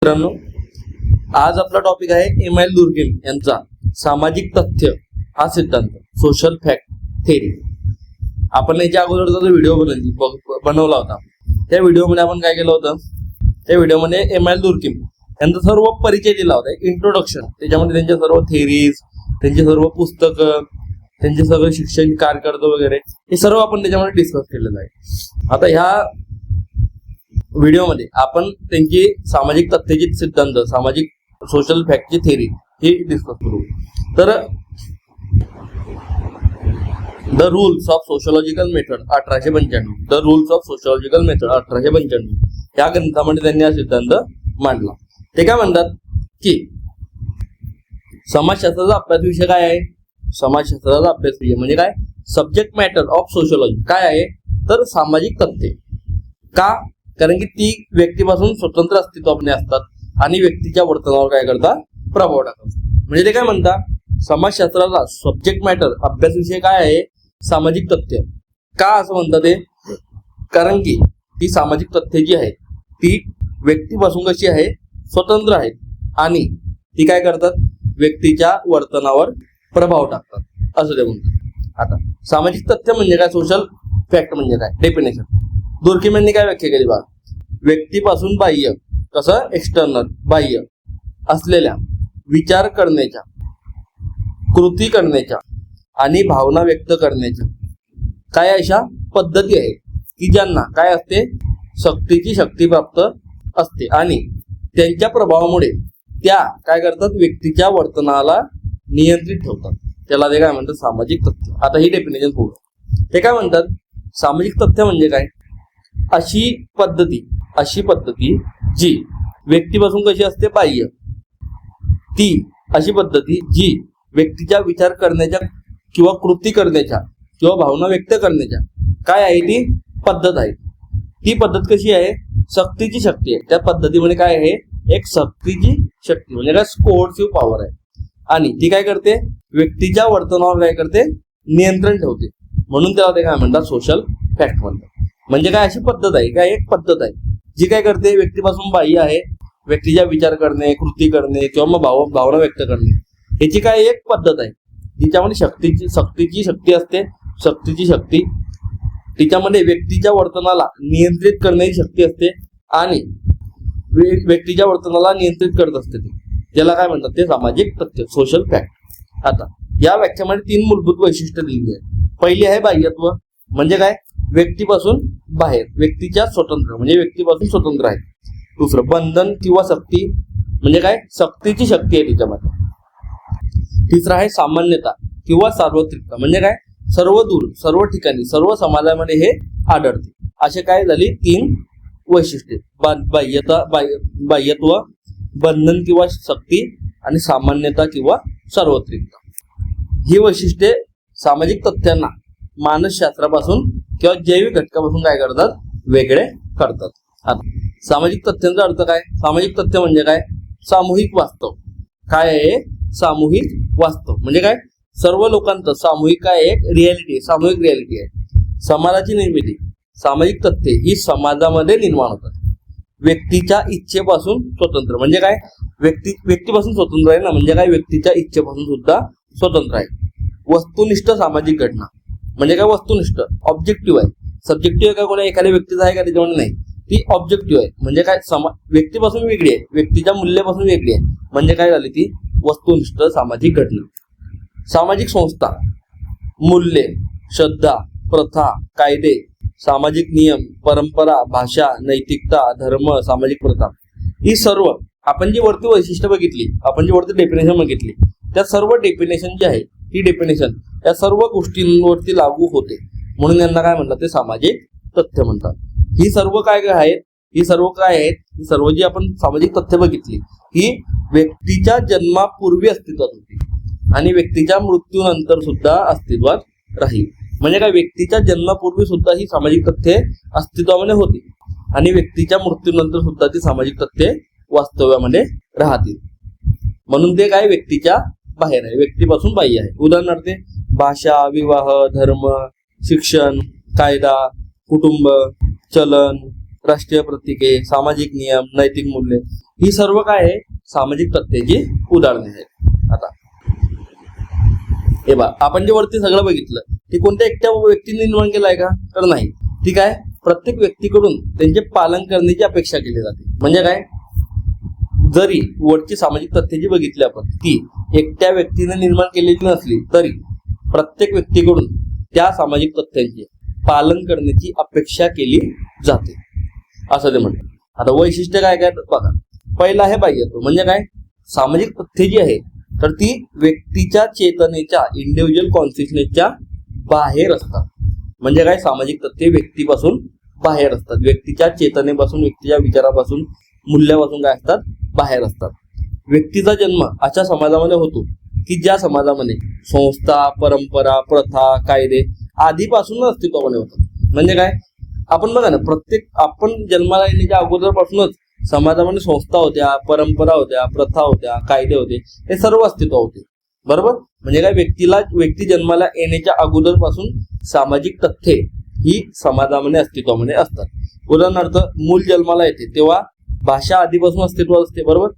मित्रांनो, आज आपला टॉपिक आहे एम.एल. दुर्कीम यांचा सामाजिक तथ्य हा सिद्धांत, सोशल फॅक्ट थेरी. आपण याच्या अगोदरचा जो व्हिडिओ बनवला होता, त्या व्हिडिओमध्ये आपण काय केलं होतं, त्या व्हिडिओमध्ये एम.एल. दुर्कीम यांचा सर्व परिचय दिला होता, इंट्रोडक्शन. त्याच्यामध्ये त्यांच्या सर्व थेरीज, त्यांची सर्व पुस्तकं, त्यांचे सगळं शिक्षण कारकीर्द वगैरे हे सर्व आपण त्याच्यामध्ये डिस्कस केलेलं आहे. आता ह्या व्हिडिओमध्ये आपण त्यांची सामाजिक तथ्याची सिद्धांत, सामाजिक सोशल फॅक्टची थेरी ही डिस्कस करू. तर the rules of sociological method 1895, the rules of sociological method 1895 या ग्रंथामध्ये त्यांनी हा सिद्धांत मांडला. ते काय म्हणतात की समाजशास्त्राचा अभ्यास विषय काय आहे, समाजशास्त्राचा अभ्यास विषय म्हणजे काय, सब्जेक्ट मॅटर ऑफ सोशोलॉजी काय आहे, तर सामाजिक तथ्ये. का, कारण की ती व्यक्तीपासून स्वतंत्र अस्तित्वाने असतात आणि व्यक्तीच्या वर्तनावर काय करतात, प्रभाव टाकतात. म्हणजे ते काय म्हणतात, समाजशास्त्राचा सब्जेक्ट मॅटर अभ्यास विषय काय आहे, सामाजिक तथ्य. का असं म्हणतात ते, कारण की ती सामाजिक तथ्ये जी आहेत ती व्यक्तीपासून कशी आहे, स्वतंत्र आहेत आणि ती काय करतात, व्यक्तीच्या वर्तनावर प्रभाव टाकतात असं ते म्हणतात. आता सामाजिक तथ्य म्हणजे काय, सोशल फॅक्ट म्हणजे काय, डेफिनेशन दुर्कीम यांनी काय व्याख्या केली बघा. व्यक्तीपासून बाह्य, कसं एक्सटर्नल बाह्य असलेल्या विचार करण्याच्या, कृती करण्याच्या आणि भावना व्यक्त करण्याच्या काय अशा पद्धती आहेत की ज्यांना काय असते, सक्तीची शक्ती प्राप्त असते आणि त्यांच्या प्रभावामुळे त्या काय करतात, व्यक्तीच्या वर्तनाला नियंत्रित ठेवतात. त्याला ते काय म्हणतात, सामाजिक तथ्य. आता ही डेफिनेशन पूर्ण ते काय म्हणतात, सामाजिक तथ्य म्हणजे काय, अशी पद्धती जी व्यक्तीपासून कशी असते, बाह्य, ती अशी पद्धती जी व्यक्तीच्या विचार करण्याच्या किंवा कृती करण्याच्या किंवा भावना व्यक्त करण्याच्या काय आहे, ती पद्धत आहे. ती पद्धत कशी आहे, सक्तीची शक्ती आहे. त्या पद्धतीमध्ये काय आहे, एक सक्तीची शक्ती म्हणजे काय, कोर्सिव्ह पॉवर आहे आणि ती काय करते, व्यक्तीच्या वर्तनावर काय करते, नियंत्रण ठेवते. म्हणून त्याला ते काय म्हणतात, सोशल फॅक्ट म्हणतात. म्हणजे काय, अशी पद्धत आहे, काय एक पद्धत आहे जी काय करते, व्यक्तीपासून बाह्य आहे, व्यक्तीच्या विचार करणे, कृती करणे किंवा मग भावना व्यक्त करणे, याची काय एक पद्धत आहे जिच्यामध्ये सक्तीची शक्ती असते. सक्तीची शक्ती तिच्यामध्ये व्यक्तीच्या वर्तनाला नियंत्रित करण्याची शक्ती असते आणि व्यक्तीच्या वर्तनाला नियंत्रित करत असते. त्याला काय म्हणतात, ते सामाजिक तथ्य, सोशल फॅक्ट. आता या व्याख्यामध्ये 3 मूलभूत वैशिष्ट्ये दिली आहेत. पहिली आहे बाह्यत्व, म्हणजे काय, व्यक्तीपासून बाहेर, व्यक्तीच्या स्वतंत्र म्हणजे व्यक्तीपासून स्वतंत्र आहे. दुसरं बंधन किंवा सक्ती, म्हणजे काय, सक्तीची शक्ती आहे तिच्यामध्ये. तिसरं आहे सामान्यता किंवा सार्वत्रिकता, म्हणजे काय, सर्व दूर, सर्व ठिकाणी, सर्व समाजामध्ये हे आढळते. असे काय झाली 3 वैशिष्ट्ये, बाह्यत्व, बंधन किंवा सक्ती आणि सामान्यता किंवा सार्वत्रिकता. ही वैशिष्ट्ये सामाजिक तथ्यांना मानसशास्त्रापासून किंवा जैविक घटकापासून काय करतात, वेगळे करतात. आता सामाजिक तथ्यांचा अर्थ काय, सामाजिक तथ्य म्हणजे काय, सामूहिक वास्तव. काय आहे, सामूहिक वास्तव म्हणजे काय, सर्व लोकांचं सामूहिक काय, एक रियालिटी, सामूहिक रियालिटी आहे. समाजाची निर्मिती, सामाजिक तथ्ये ही समाजामध्ये निर्माण होतात. व्यक्तीच्या इच्छेपासून स्वतंत्र म्हणजे काय, व्यक्तीपासून स्वतंत्र आहे ना, म्हणजे काय, व्यक्तीच्या इच्छेपासून सुद्धा स्वतंत्र आहे. वस्तुनिष्ठ सामाजिक घटना म्हणजे काय, वस्तुनिष्ठ, ऑब्जेक्टिव्ह आहे. सब्जेक्टिव्ह आहे का, कोणा एखाद्या व्यक्तीचा आहे का, त्याच्यामध्ये नाही, ती ऑब्जेक्टिव्ह आहे. म्हणजे काय, व्यक्तीपासून वेगळी आहे, व्यक्तीच्या मूल्यापासून वेगळी आहे, म्हणजे काय झाली, ती वस्तुनिष्ठ सामाजिक घटना. सामाजिक संस्था, मूल्ये, श्रद्धा, प्रथा, कायदे, सामाजिक नियम, परंपरा, भाषा, नैतिकता, धर्म, सामाजिक प्रथा, ही सर्व आपण जी वरती वैशिष्ट्य बघितली, आपण जी वरती डेफिनेशन बघितली, त्या सर्व डेफिनेशन जी आहे ती डेफिनेशन या सर्व गोष्टींवरती लागू होते. म्हणून यांना काय म्हणतात, ते सामाजिक तथ्य म्हणतात. ही सर्व काय आहेत, ही सर्व जी आपण सामाजिक तथ्य बघितली ही व्यक्तीच्या जन्मापूर्वी अस्तित्वात होती आणि व्यक्तीच्या मृत्यूनंतर सुद्धा अस्तित्वात राहील. म्हणजे काय, व्यक्तीच्या जन्मापूर्वी सुद्धा ही सामाजिक तथ्ये अस्तित्वामध्ये होती आणि व्यक्तीच्या मृत्यूनंतर सुद्धा ती सामाजिक तथ्ये वास्तव्यामध्ये राहतील. म्हणून ते काय, व्यक्तीच्या बाहेर आहे, व्यक्तीपासून बाह्य आहे. उदाहरणार्थ भाषा, विवाह, धर्म, शिक्षण, कायदा, कुटुंब, चलन, राष्ट्रीय प्रतीके, सामाजिक नियम, नैतिक मूल्य, ही सर्व काय आहे सामाजिक तथ्याची उदाहरणे आहेत. आता हे बघा, आपण जे वरती सगळं बघितलं ते कोणत्या एकट्या व्यक्तीने निर्माण केलं आहे का? तर नाही. ठीक आहे, प्रत्येक व्यक्तीकडून त्यांचे पालन करण्याची अपेक्षा केली जाते. म्हणजे काय, जरी वरची सामाजिक तथ्ये जी बघितली आपण ती एकट्या व्यक्तीने निर्माण केलेली नसली तरी प्रत्येक व्यक्तीकडून त्या सामाजिक तथ्यांचे पालन करण्याची अपेक्षा केली जाते असं ते म्हणतात. आता वैशिष्ट्य काय काय बघा. पहिला आहे बाह्यत्व. म्हणजे काय, सामाजिक तथ्ये जी आहे तर ती व्यक्तीच्या चेतनेच्या इंडिव्हिज्युअल कॉन्शियसनेसच्या बाहेर असतात. म्हणजे काय, सामाजिक तथ्ये व्यक्तीपासून बाहेर असतात. व्यक्तीच्या चेतनेपासून, व्यक्तीच्या विचारापासून, मूल्यापासून काय असतात, बाहेर असतात. व्यक्तीचा जन्म अशा समाजामध्ये होतो की ज्या समाजामध्ये संस्था, परंपरा, प्रथा, कायदे आधीपासून अस्तित्वामध्ये होतात. म्हणजे काय, आपण बघा ना, प्रत्येक आपण जन्माला येण्याच्या अगोदरपासूनच समाजामध्ये संस्था होत्या, परंपरा होत्या, प्रथा होत्या, कायदे होते, हे सर्व अस्तित्व होते. बरोबर. म्हणजे काय, व्यक्ती जन्माला येण्याच्या अगोदरपासून सामाजिक तथ्ये ही समाजामध्ये अस्तित्वामध्ये असतात. उदाहरणार्थ, मूल जन्माला येते तेव्हा भाषा आधीपासून अस्तित्वात असते. बरोबर.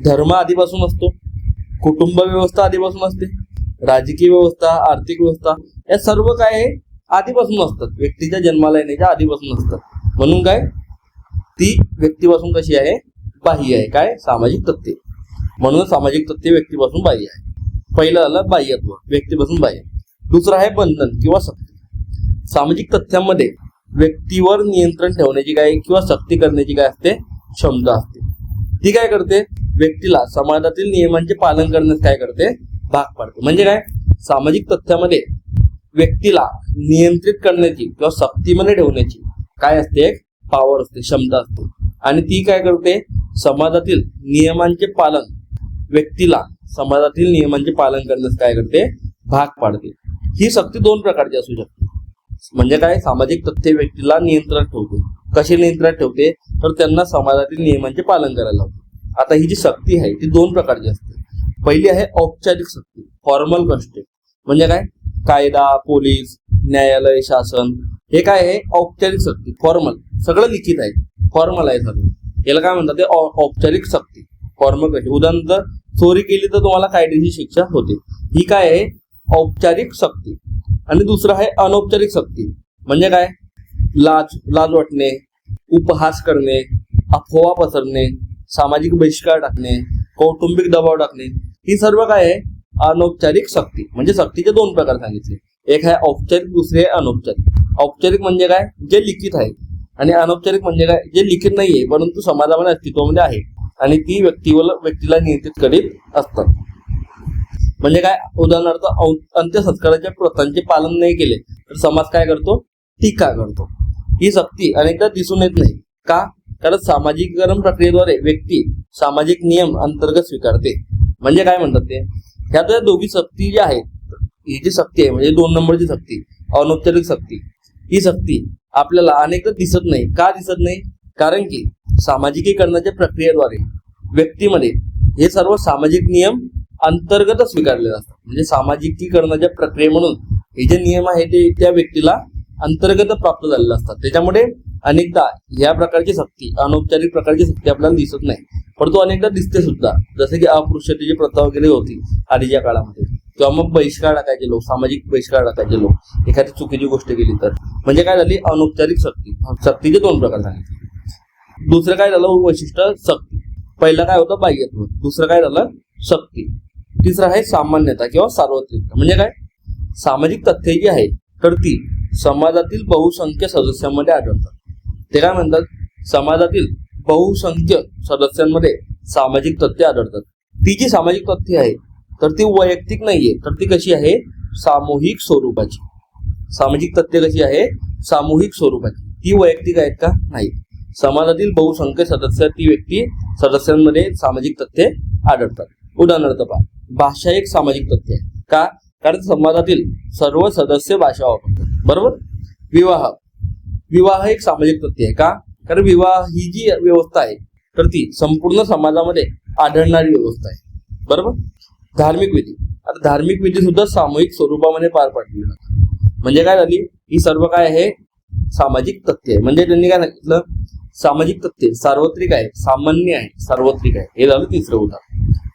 धर्म आधीपासून असतो, कुटुंब व्यवस्था आधीपासून असते, राजकीय व्यवस्था, आर्थिक व्यवस्था, या सर्व काय आहे आधीपासून असतात. व्यक्तीच्या जन्माला येण्याच्या आधीपासून असतात. म्हणून काय, ती व्यक्तीपासून कशी आहे, बाह्य आहे. काय, सामाजिक तथ्ये. म्हणून सामाजिक तथ्ये व्यक्तीपासून बाह्य आहे. पहिलं झालं बाह्यत्व, व्यक्तीपासून बाह्य. दुसरं आहे बंधन किंवा सक्ती. सामाजिक तथ्यांमध्ये व्यक्तीवर नियंत्रण ठेवण्याची काय किंवा सक्ती करण्याची काय असते, क्षमता असते. ती काय करते, व्यक्तीला समाजातील नियमांचे पालन करण्यास काय करते, भाग पाडते. म्हणजे काय, सामाजिक तथ्यामध्ये व्यक्तीला नियंत्रित करण्याची किंवा सक्तीमध्ये ठेवण्याची काय असते, एक पॉवर असते, क्षमता असते. आणि ती काय करते, समाजातील नियमांचे पालन, व्यक्तीला समाजातील नियमांचे पालन करण्यास काय करते, भाग पाडते. ही सक्ती दोन प्रकारची असू शकते. म्हणजे काय, सामाजिक तथ्ये व्यक्तीला नियंत्रणात ठेवते. कशी नियंत्रणात ठेवते, तर त्यांना समाजातील नियमांचे पालन करायला लावते. आता ही जी सक्ती आहे ती दोन प्रकारची असते. पहिली आहे औपचारिक सक्ती, फॉर्मल कन्स्ट्रेंट. म्हणजे काय, कायदा, पोलीस, न्यायालय, शासन, हे काय आहे औपचारिक सक्ती, फॉर्मल, सगळं लिखित आहे, फॉर्मल आहे सगळं. याला काय म्हणतात, ते औपचारिक सक्ती, फॉर्मल कन्स्ट्रेंट. उदाहरणार्थ, चोरी केली तर तुम्हाला कायदेशीर शिक्षा होते. ही काय आहे, औपचारिक सक्ती. आणि दुसरं आहे अनौपचारिक सक्ती. म्हणजे काय, लाज वाटणे, उपहास करणे, अफवा पसरणे, सामाजिक बहिष्कार टाकणे, कौटुंबिक दबाव टाकणे, ही सर्व काय आहे अनौपचारिक सक्ती. म्हणजे सक्तीचे दोन प्रकार सांगितले. एक आहे औपचारिक, दुसरे आहे अनौपचारिक. औपचारिक म्हणजे काय, जे लिखित आहे. आणि अनौपचारिक म्हणजे काय, जे लिखित नाहीये परंतु समाजामध्ये अस्तित्वामध्ये आहे आणि ती व्यक्तीला नियंत्रित करीत असतात. म्हणजे काय, उदाहरणार्थ, अंत्यसंस्काराच्या प्रथांचे पालन नाही केले तर समाज काय करतो, टीका करतो. ही सक्ती अनेकदा दिसून येत नाही. का, कारण सामाजिकरण प्रक्रियेद्वारे व्यक्ती सामाजिक नियम अंतर्गत स्वीकारते. म्हणजे काय म्हणतात ते, ह्या दोघी सक्ती जी आहेत, ही जी सक्ती आहे म्हणजे 2 नंबरची सक्ती, अनौपचारिक सक्ती, ही सक्ती आपल्याला अनेकदा दिसत नाही. का दिसत नाही, कारण की सामाजिकीकरणाच्या प्रक्रियेद्वारे व्यक्तीमध्ये हे सर्व सामाजिक नियम अंतर्गत स्वीकारले जातात. म्हणजे सामाजिकीकरणाच्या प्रक्रियेमधून हे जे नियम आहे ते त्या व्यक्तीला अंतर्गत प्राप्त झालेले असतात. त्याच्यामुळे अनेकदा या प्रकारची सक्ती, अनौपचारिक प्रकारची सक्ती आपल्याला दिसत नाही, परंतु अनेकदा दिसते सुद्धा. जसे की अस्पृश्यतेची प्रथा वगैरे होती आधीच्या काळामध्ये, किंवा मग बहिष्कार टाकायचे लोक, सामाजिक बहिष्कार टाकायचे लोक, एखादी चुकीची गोष्ट केली तर. म्हणजे काय झाली, अनौपचारिक सक्ती. सक्तीचे दोन प्रकार सांगितले. दुसरं काय झालं वैशिष्ट्य सक्ती. पहिलं काय होतं बाह्यत्व, दुसरं काय झालं सक्ती. तिसरं आहे सामान्यता किंवा सार्वत्रिकता. म्हणजे काय, सामाजिक तथ्ये जी आहे तर ती समाजातील बहुसंख्य सदस्यांमध्ये आढळतात. ते काय म्हणतात, समाजातील बहुसंख्य सदस्यांमध्ये सामाजिक तथ्ये आढळतात. ती जी सामाजिक तथ्ये आहे तर ती वैयक्तिक नाहीये, तर ती कशी आहे, सामूहिक स्वरूपाची. सामाजिक तथ्ये कशी आहे, सामूहिक स्वरूपाची. ती वैयक्तिक आहेत का, नाही. समाजातील बहुसंख्य सदस्यांमध्ये सामाजिक तथ्ये आढळतात. उदाहरणार्थ पहा, भाषा एक सामाजिक तथ्य आहे. का, कारण समाजातील सर्व सदस्य भाषा वापरतात. बरोबर. विवाह एक सामाजिक तथ्य आहे. का, कारण विवाह ही जी व्यवस्था आहे तर ती संपूर्ण समाजामध्ये आढळणारी व्यवस्था आहे. बरोबर. धार्मिक विधी, आता धार्मिक विधी सुद्धा सामूहिक स्वरूपामध्ये पार पाडली जातात. म्हणजे काय झाली, ही सर्व काय आहे सामाजिक तथ्य आहे. म्हणजे त्यांनी काय सांगितलं, सामाजिक तथ्य सार्वत्रिक आहे, सामान्य आहे, सार्वत्रिक आहे. हे झालं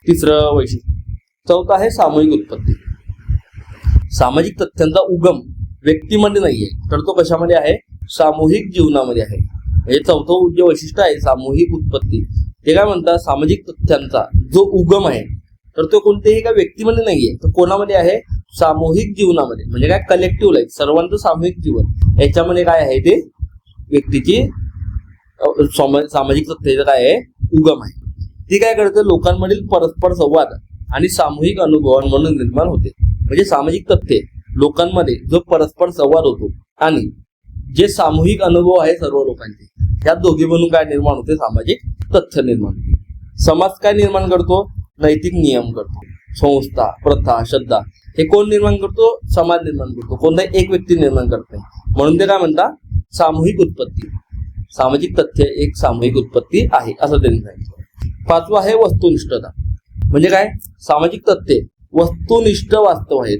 तिसरं वैशिष्ट्य. चौथं आहे सामूहिक उत्पत्ती. सामाजिक तथ्यांचा उगम व्यक्तीमध्ये नाहीये, तर तो कशामध्ये आहे, सामूहिक जीवनामध्ये आहे. हे चौथं जे वैशिष्ट्य आहे सामूहिक उत्पत्ती, ते काय म्हणतात, सामाजिक तथ्यांचा जो उगम आहे तर तो कोणत्याही एका व्यक्तीमध्ये नाहीये, तर कोणामध्ये आहे, सामूहिक जीवनामध्ये. म्हणजे काय, कलेक्टिव्ह लाईफ, सर्वांचं सामूहिक जीवन, याच्यामध्ये काय आहे, ते व्यक्तीची सामाजिक तथ्याचं काय आहे, उगम आहे. ती काय करते, लोकांमधील परस्पर संवाद आणि सामूहिक अनुभवांमधून निर्माण होते. म्हणजे सामाजिक तथ्य लोकांमध्ये जो परस्पर संवाद होतो आणि जे सामूहिक अनुभव आहे सर्व लोकांचे, या दोघी म्हणून काय निर्माण होते, सामाजिक तथ्य निर्माण होते. समाज काय निर्माण करतो, नैतिक नियम करतो. संस्था, प्रथा, श्रद्धा हे कोण निर्माण करतो, समाज निर्माण करतो, कोणताही एक व्यक्ती निर्माण करत नाही. म्हणून ते काय म्हणतात, सामूहिक उत्पत्ती. सामाजिक तथ्य एक सामूहिक उत्पत्ती आहे असं त्यांनी सांगितलं. पाचवं आहे वस्तुनिष्ठता. म्हणजे काय, सामाजिक तथ्य वस्तुनिष्ठ वास्तव आहेत.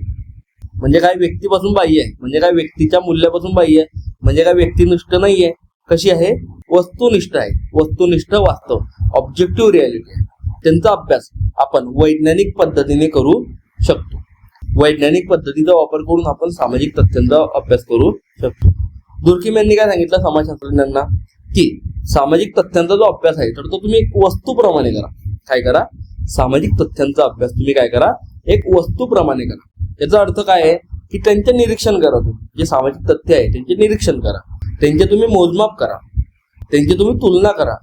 म्हणजे काय, व्यक्तीपासून बाह्य आहे. म्हणजे काय, व्यक्तीच्या मूल्यापासून बाह्य आहे. म्हणजे काय, व्यक्तिनिष्ठ नाहीये. कशी आहे, वस्तुनिष्ठ आहे. वस्तुनिष्ठ वास्तव, ऑब्जेक्टिव्ह रियालिटी आहे. त्यांचा अभ्यास आपण वैज्ञानिक पद्धतीने करू शकतो. वैज्ञानिक पद्धतीचा वापर करून आपण सामाजिक तथ्यांचा अभ्यास करू शकतो. दुर्कीम यांनी काय सांगितलं समाजशास्त्रज्ञांना, की सामाजिक तथ्यांचा जो अभ्यास आहे तर तो तुम्ही एक वस्तूप्रमाणे करा. काय करा, सामाजिक तथ्यांचा अभ्यास तुम्ही काय करा, एक वस्तूप्रमाणे करा. याचा अर्थ काय आहे, की त्यांचे निरीक्षण करा. तुम्ही जे सामाजिक तथ्य आहे त्यांचे निरीक्षण करा, त्यांचे तुम्ही मोजमाप करा, त्यांची तुम्ही तुलना करा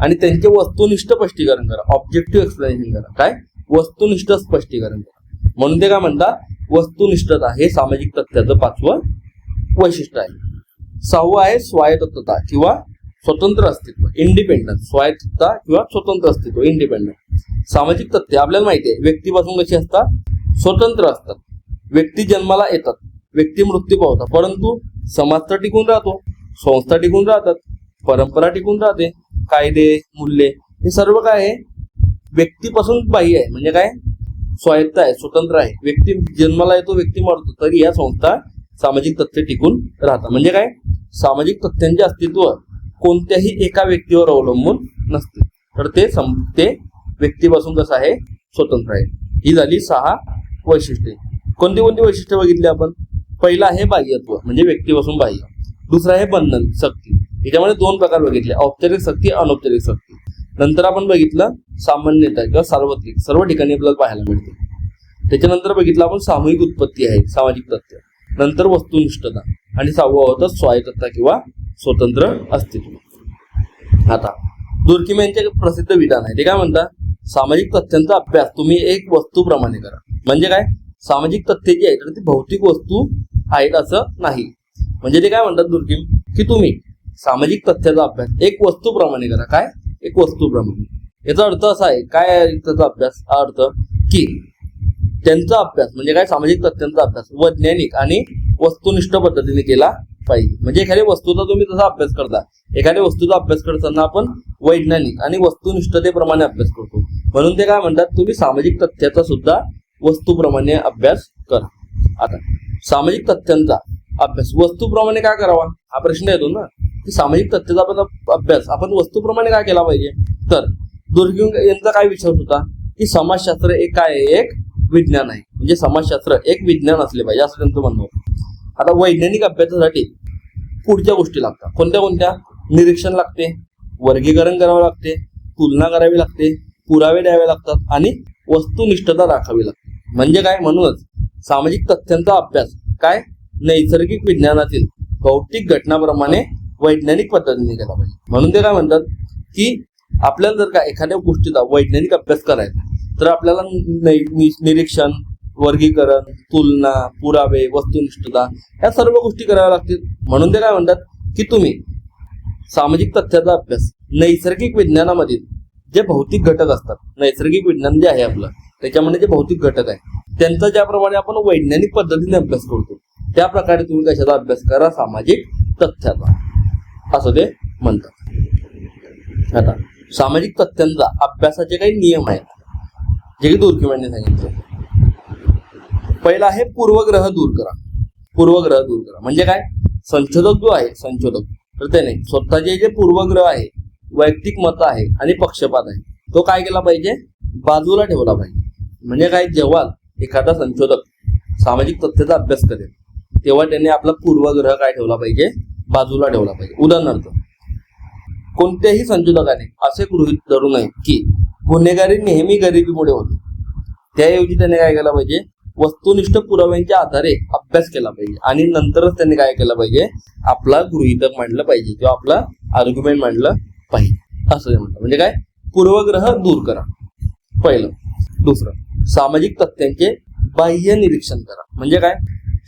आणि त्यांचे वस्तुनिष्ठ स्पष्टीकरण करा. ऑब्जेक्टिव्ह एक्सप्लेनेशन करा. काय, वस्तुनिष्ठ स्पष्टीकरण करा. म्हणून ते काय म्हणतात, वस्तुनिष्ठता हे सामाजिक तथ्याचं पाचवं वैशिष्ट्य आहे. सहावं आहे स्वायत्तता किंवा स्वतंत्र अस्तित्व, इंडिपेंडन्स. स्वायत्तता किंवा स्वतंत्र अस्तित्व, इंडिपेंडन्स. सामाजिक तथ्य आपल्याला माहिती आहे व्यक्तीपासून कशी असतात, स्वतंत्र असतात. व्यक्ती जन्माला येतात, व्यक्ती मृत्यू पावतात, परंतु समाज तर टिकून राहतो, संस्था टिकून राहतात, परंपरा टिकून राहते, कायदे, मूल्ये हे सर्व काय आहे, व्यक्तीपासून बाह्य आहे. म्हणजे काय, स्वायत्त आहे, स्वतंत्र आहे. व्यक्ती जन्माला येतो, व्यक्ती मरतो, तरी या संस्था सामाजिक तथ्य टिकून राहतात. म्हणजे काय, सामाजिक तथ्यांचे अस्तित्व कोणत्याही एका व्यक्तीवर अवलंबून नसते, तर ते व्यक्तीपासून कसं आहे, स्वतंत्र आहे. ही झाली 6 वैशिष्ट्ये. कोणती वैशिष्ट्ये बघितली आपण, पहिला आहे बाह्यत्व, म्हणजे व्यक्तीपासून बाह्य. दुसरा आहे बंधन, सक्ती. याच्यामध्ये 2 प्रकार बघितले, औपचारिक सक्ती, अनौपचारिक सक्ती. नंतर आपण बघितलं सामान्यता किंवा सार्वत्रिक, सर्व ठिकाणी आपल्याला पाहायला मिळते. त्याच्यानंतर बघितलं आपण सामूहिक उत्पत्ती आहे, सामाजिक तथ्य. नंतर वस्तुनिष्ठता आणि 6वं होतं स्वायत्तता किंवा स्वतंत्र अस्तित्व. आता दुर्कीम यांचे प्रसिद्ध विधान आहे, ते काय म्हणतात, सामाजिक तथ्यांचा अभ्यास तुम्ही एक वस्तूप्रमाणे करा. म्हणजे काय, सामाजिक तथ्य जी आहे तर ती भौतिक वस्तू आहेत असं नाही. म्हणजे ते काय म्हणतात दुर्कीम, की तुम्ही सामाजिक तथ्याचा अभ्यास एक वस्तूप्रमाणे करा. काय, एक वस्तूप्रमाणे. याचा अर्थ असा आहे, काय आहे त्याचा अभ्यास, हा अर्थ की त्यांचा अभ्यास म्हणजे काय, सामाजिक तथ्यांचा अभ्यास वैज्ञानिक आणि वस्तुनिष्ठ पद्धतीने केला पाहिजे. म्हणजे एखाद्या वस्तूचा तुम्ही तसा अभ्यास करता, एखाद्या वस्तूचा अभ्यास करताना आपण वैज्ञानिक आणि वस्तुनिष्ठतेप्रमाणे अभ्यास करतो. म्हणून ते काय म्हणतात, तुम्ही सामाजिक तथ्याचा सुद्धा वस्तूप्रमाणे अभ्यास करा. आता सामाजिक तथ्यांचा अभ्यास वस्तूप्रमाणे का करावा हा प्रश्न येतो ना, की सामाजिक तथ्याचा आपण अभ्यास आपण वस्तूप्रमाणे का केला पाहिजे. तर दुर्कीम यांचा काय विचार होता, की समाजशास्त्र एक काय आहे, एक विज्ञान आहे. म्हणजे समाजशास्त्र एक विज्ञान असले पाहिजे असं त्यांचं म्हणणं होतं. आता वैज्ञानिक अभ्यासासाठी पुढच्या गोष्टी लागतात. कोणत्या, निरीक्षण लागते, वर्गीकरण करावं लागते, तुलना करावी लागते, पुरावे द्यावे लागतात आणि वस्तुनिष्ठता राखावी लागते. म्हणजे काय, म्हणूनच सामाजिक तथ्यांचा अभ्यास काय, नैसर्गिक विज्ञानातील भौतिक घटनाप्रमाणे वैज्ञानिक पद्धतीने केला पाहिजे. म्हणून ते काय म्हणतात, की आपल्याला जर का एखाद्या गोष्टीचा वैज्ञानिक अभ्यास करायचा तर आपल्याला निरीक्षण, वर्गीकरण, तुलना, पुरावे, वस्तुनिष्ठता या सर्व गोष्टी कराव्या लागतील. म्हणून ते काय म्हणतात, की तुम्ही सामाजिक तथ्याचा अभ्यास नैसर्गिक विज्ञानामधील जे भौतिक घटक असतात, नैसर्गिक विज्ञान जे आहे आपलं त्याच्यामध्ये जे भौतिक घटक आहे त्यांचा ज्याप्रमाणे आपण वैज्ञानिक पद्धतीने अभ्यास करतो त्या प्रकारे तुम्ही कशाचा अभ्यास करा, सामाजिक तथ्याचा, असं ते म्हणतात. आता सामाजिक तथ्यांचा अभ्यासाचे काही नियम आहेत जे की दुर्कीम यांनी सांगितले. पहिला आहे पूर्वग्रह दूर करा. पूर्वग्रह दूर करा म्हणजे काय, संशोधक जो आहे संशोधक, तर त्याने स्वतःचे जे पूर्वग्रह आहे, वैयक्तिक मत आहे आणि पक्षपात आहे, तो काय केला पाहिजे, बाजूला ठेवला पाहिजे. म्हणजे काय, जेव्हा एखादा संशोधक सामाजिक तथ्याचा अभ्यास करेल तेव्हा त्याने आपला पूर्वग्रह काय ठेवला पाहिजे, बाजूला ठेवला पाहिजे. उदाहरणार्थ, कोणत्याही संशोधकाने असे गृहीत धरू नये की गुन्हेगारी नेहमी गरिबीमुळे होते. त्याऐवजी त्याने काय केलं पाहिजे, वस्तुनिष्ठ पुराव्यांच्या आधारे अभ्यास केला पाहिजे आणि नंतरच त्यांनी काय केलं पाहिजे, आपला गृहीतक मांडलं पाहिजे किंवा आपला आर्ग्युमेंट मांडलं पाहिजे, असं ते म्हणतात. म्हणजे काय, पूर्वग्रह दूर करा पहिलं. दुसरं, सामाजिक तथ्यांचे बाह्य निरीक्षण करा. म्हणजे काय,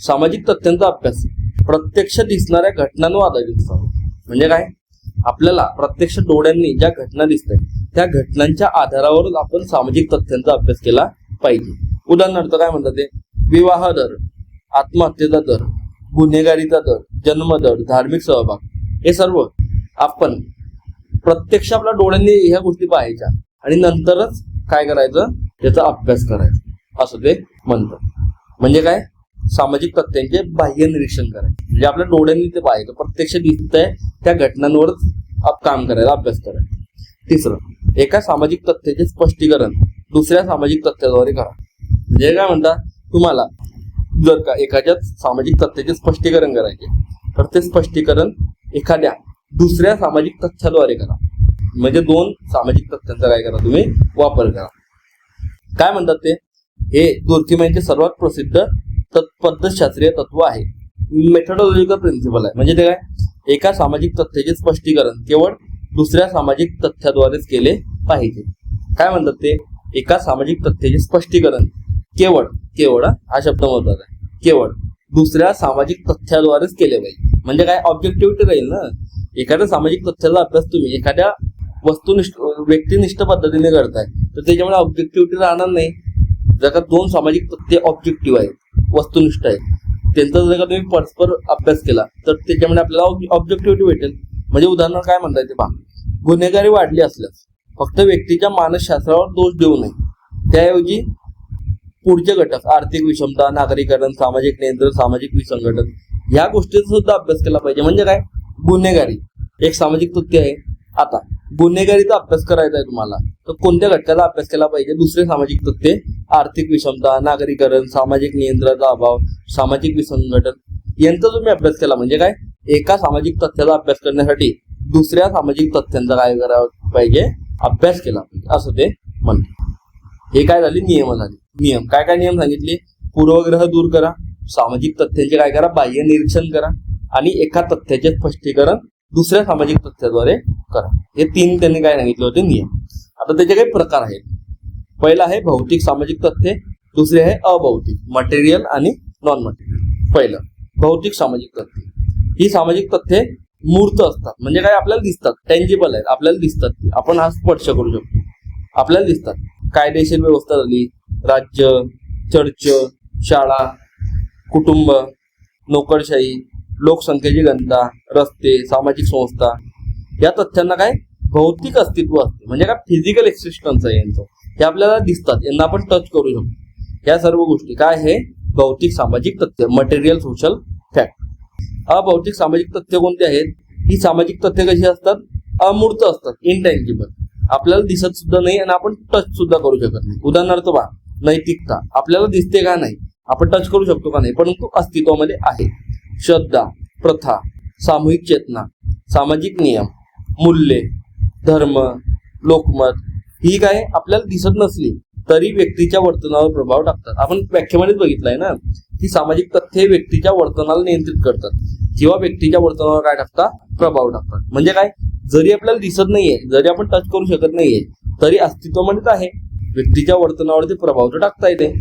सामाजिक तथ्यांचा अभ्यास प्रत्यक्ष दिसणाऱ्या घटनांवर आधारित असावा. म्हणजे काय, आपल्याला प्रत्यक्ष डोळ्यांनी ज्या घटना दिसत आहेत त्या घटनांच्या आधारावरून आपण सामाजिक तथ्यांचा अभ्यास केला पाहिजे. उदाहरणार्थ काय म्हणतात ते, विवाह दर, आत्महत्येचा दर, गुन्हेगारीचा दर, जन्मदर, धार्मिक सहभाग, हे सर्व आपण प्रत्यक्ष आपल्या डोळ्यांनी ह्या गोष्टी पाहायच्या आणि नंतरच काय करायचं, त्याचा अभ्यास करायचा, असं ते म्हणतात. म्हणजे काय, सामाजिक तथ्यांचे बाह्य निरीक्षण करायचे. म्हणजे आपल्या डोळ्यांनी ते पाहायचं, प्रत्यक्ष दिसतंय त्या घटनांवरच काम करायला, अभ्यास करायचा. तिसरं, एका सामाजिक तथ्याचे स्पष्टीकरण दुसऱ्या सामाजिक तथ्याद्वारे करा. म्हणजे काय म्हणतात, तुम्हाला जर का एखाद्या सामाजिक तथ्याचे स्पष्टीकरण करायचे तर ते स्पष्टीकरण एखाद्या दुसऱ्या सामाजिक तथ्याद्वारे करा. म्हणजे दोन सामाजिक तथ्यांचा काय करा, तुम्ही वापर करा. काय म्हणतात ते, हे दुर्किमांचे सर्वात प्रसिद्ध पद्धतशास्त्रीय तत्व आहे, मेथडॉलॉजिकल प्रिन्सिपल आहे. म्हणजे ते काय, एका सामाजिक तथ्याचे स्पष्टीकरण केवळ दुसऱ्या सामाजिक तथ्याद्वारेच केले पाहिजे. काय म्हणतात ते, एका सामाजिक तथ्याचे स्पष्टीकरण केवळ, केवळ हा शब्द महत्वाचा आहे, केवळ दुसऱ्या सामाजिक तथ्याद्वारेच केले पाहिजे. म्हणजे काय, ऑब्जेक्टिव्हिटी राहील ना. एखाद्या सामाजिक तथ्याचा अभ्यास तुम्ही एखाद्या वस्तुनिष्ठ व्यक्तिनिष्ठ पद्धतीने करताय तर त्याच्यामुळे ऑब्जेक्टिव्हिटी राहणार नाही. जर का दोन सामाजिक तथ्य ऑब्जेक्टिव्ह आहेत, वस्तुनिष्ठ आहेत, त्यांचा जर का तुम्ही परस्पर अभ्यास केला तर त्याच्यामध्ये आपल्याला ऑब्जेक्टिव्हिटी भेटेल. म्हणजे उदाहरण काय म्हणताय ते पहा, गुन्हेगारी वाढली असल्यास फक्त व्यक्तीच्या मानसशास्त्रावर दोष देऊ नये, त्याऐवजी पुढचे घटक, आर्थिक विषमता, नागरीकरण, सामाजिक नियंत्रण, सामाजिक विसंघटन, या गोष्टींचा सुद्धा अभ्यास केला पाहिजे. म्हणजे काय, गुन्हेगारी एक सामाजिक तथ्य आहे. आता गुन्हेगारीचा अभ्यास करायचा आहे तुम्हाला तर कोणत्या घटकाचा अभ्यास केला पाहिजे, दुसरे सामाजिक तथ्य, आर्थिक विषमता, नागरीकरण, सामाजिक नियंत्रणाचा अभाव, सामाजिक विसंघटन, यांचा तुम्ही अभ्यास केला. म्हणजे काय, एका सामाजिक तथ्याचा अभ्यास करण्यासाठी दुसऱ्या सामाजिक तथ्यांचा काय करायला पाहिजे, अभ्यास केला पाहिजे, असं ते म्हणतात. हे काय झाले, नियम झाले. नियम काय काय नियम सांगितले, पूर्वग्रह दूर करा, सामाजिक तथ्यांचे काय करा, बाह्य निरीक्षण करा आणि एका तथ्याचे स्पष्टीकरण दुसऱ्या सामाजिक तथ्याद्वारे करा. हे तीन त्यांनी काय सांगितले होते नियम. आता त्याचे काही प्रकार आहेत. पहिला आहे भौतिक सामाजिक तथ्य, दुसरे आहे अभौतिक, मटेरियल आणि नॉन मटेरियल. पहिलं भौतिक सामाजिक तथ्य. ही सामाजिक तथ्ये मूर्त असतात. म्हणजे काय, आपल्याला दिसतात, टेंजिबल आहेत, आपल्याला दिसतात, आपण हा स्पर्श करू शकतो, आपल्याला दिसतात. कायदेशीर व्यवस्था झाली, राज्य, चर्च, शाळा, कुटुंब, नोकरशाही, लोकसंख्येची घनता, रस्ते, सामाजिक संस्था, या तथ्यांना काय भौतिक अस्तित्व असते. म्हणजे काय, फिजिकल एक्झिस्टन्स आहे यांचं, हे आपल्याला दिसतात, यांना आपण टच करू शकतो. या सर्व गोष्टी काय आहे, भौतिक सामाजिक तथ्य, मटेरियल सोशल फॅक्ट. अभौतिक सामाजिक तथ्य कोणते आहेत, ही सामाजिक तथ्य कशी असतात, अमूर्त असतात, इनटँजिबल, आपल्याला दिसत सुद्धा नाही आणि आपण टच सुद्धा करू शकत नाही. उदाहरणार्थ पहा, नैतिकता आपल्याला दिसते का नाही, आपण टच करू शकतो का नाही, परंतु अस्तित्वामध्ये आहे. श्रद्धा, प्रथा, सामूहिक चेतना, सामाजिक नियम, मूल्ये, धर्म, लोकमत, ही काय आपल्याला दिसत नसली तरी व्यक्तीच्या वर्तनावर प्रभाव टाकतात. आपण व्याख्येमध्येच बघितलंय ना, की सामाजिक तथ्ये व्यक्तीच्या वर्तनाला नियंत्रित करतात किंवा व्यक्तीच्या वर्तनावर काय टाकतात, प्रभाव टाकतात. म्हणजे काय, जरी आपल्याला दिसत नाहीये, जरी आपण टच करू शकत नाहीये, तरी अस्तित्वामध्येच आहे, व्यक्तीच्या वर्तनावरती प्रभाव तर टाकता येते.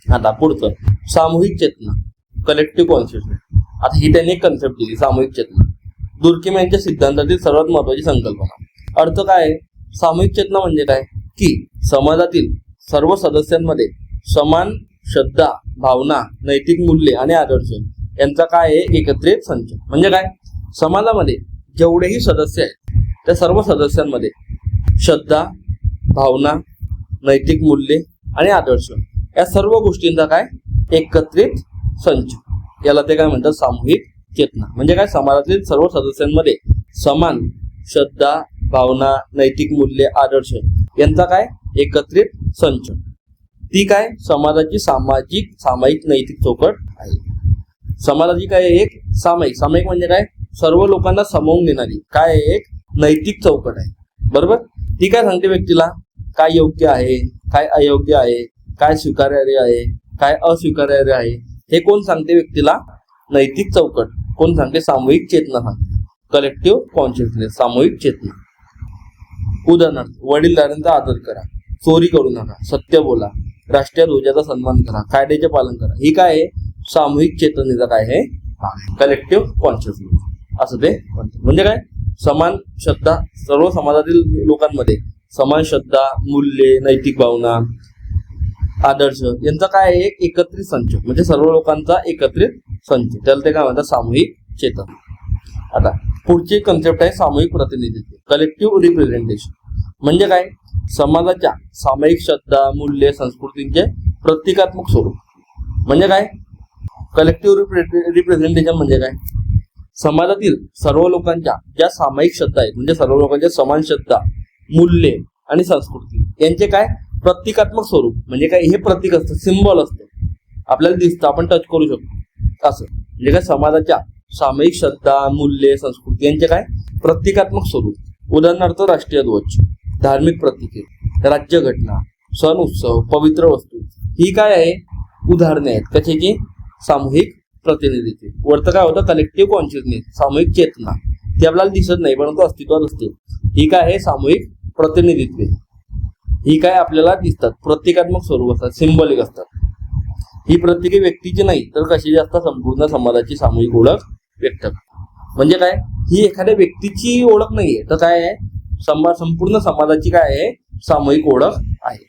आता पुढचं सामूहिक चेतना, कलेक्टिव्ह कॉन्शियसनेस. आता ही त्यांनी एक कन्सेप्ट दिली, सामूहिक चेतना, दुर्किम यांच्या सिद्धांतातील सर्वात महत्वाची संकल्पना. अर्थ काय, सामूहिक चेतना म्हणजे काय, की समाजातील सर्व सदस्यांमध्ये समान श्रद्धा, भावना, नैतिक मूल्ये आणि आदर्श यांचा काय आहे, एकत्रित संच. म्हणजे काय, समाजामध्ये जेवढेही सदस्य आहेत त्या सर्व सदस्यांमध्ये श्रद्धा, भावना, नैतिक मूल्ये आणि आदर्श या सर्व गोष्टींचा काय, एकत्रित संच, याला ते काय म्हणतात, सामूहिक चेतना. म्हणजे काय, समाजातील सर्व सदस्यांमध्ये समान श्रद्धा, भावना, नैतिक मूल्ये, आदर्श यांचा काय एकत्रित संच. ती काय समाजाची सामायिक नैतिक चौकट आहे. समाजाची काय एक सामायिक म्हणजे काय सर्व लोकांना सामावून घेणारी काय एक नैतिक चौकट आहे. बरोबर. ती काय सांगते व्यक्तीला काय योग्य आहे, काय अयोग्य आहे, काय स्वीकार्य आहे, काय अस्वीकार्य आहे, हे कोण सांगते व्यक्तीला? नैतिक चौकट. कोण सांगते? सामूहिक चेतना सांगते. कलेक्टिव्ह कॉन्शियसनेस, सामूहिक चेतना. उदाहरणार्थ, वडीलधाऱ्यांचा आदर करा, चोरी करू नका, सत्य बोला, राष्ट्रीय ध्वजाचा सन्मान करा, कायद्याचे पालन करा. ही काय आहे? सामूहिक चेतनेचा काय आहे? कलेक्टिव्ह कॉन्शियसनेस असं ते म्हणतात. म्हणजे काय, समान श्रद्धा, सर्व समाजातील लोकांमध्ये समान श्रद्धा, मूल्ये, नैतिक भावना, आदर्श यांचा काय आहे? एक एकत्रित संच. म्हणजे सर्व लोकांचा एकत्रित संच, त्याला ते काय म्हणतात? सामूहिक चेतना. आता पुढची कन्सेप्ट आहे सामूहिक प्रतिनिधित्व, कलेक्टिव्ह रिप्रेझेंटेशन. म्हणजे काय, समाजाच्या सामायिक श्रद्धा, मूल्ये, संस्कृतींचे प्रतीकात्मक स्वरूप. म्हणजे काय, कलेक्टिव्ह रिप्रेझेंटेशन म्हणजे काय, समाजातील सर्व लोकांच्या ज्या सामायिक श्रद्धा आहेत, म्हणजे सर्व लोकांच्या समान श्रद्धा, मूल्ये आणि संस्कृती यांचे काय प्रतीकात्मक स्वरूप. म्हणजे काय, हे प्रतीक असतं, सिम्बॉल असतं, आपल्याला दिसतं, आपण टच करू शकतो असं. म्हणजे काय, समाजाच्या सामायिक श्रद्धा, मूल्ये, संस्कृती यांचे काय प्रतीकात्मक स्वरूप. उदाहरणार्थ, राष्ट्रीय ध्वज, धार्मिक प्रतीके, राज्यघटना, सण उत्सव, पवित्र वस्तू ही काय आहे? उदाहरणे आहेत कशाची? सामूहिक प्रतिनिधित्व. वरतं काय होतं? कलेक्टिव्ह कॉन्शियसनेस, सामूहिक चेतना. ती आपल्याला दिसत नाही परंतु अस्तित्वात असते. ही काय आहे? सामूहिक प्रतिनिधित्व. ही काय आपल्याला दिसतात, प्रतीकात्मक स्वरूप असतात, सिंबॉलिक असतात. ही प्रत्येकी व्यक्तीची नाही तर कशी असतात? संपूर्ण समाजाची सामूहिक ओळख व्यक्त. म्हणजे काय, ही एखाद्या व्यक्तीची ओळख नाहीये तर काय आहे? संपूर्ण समाजाची काय आहे? सामूहिक ओळख आहे.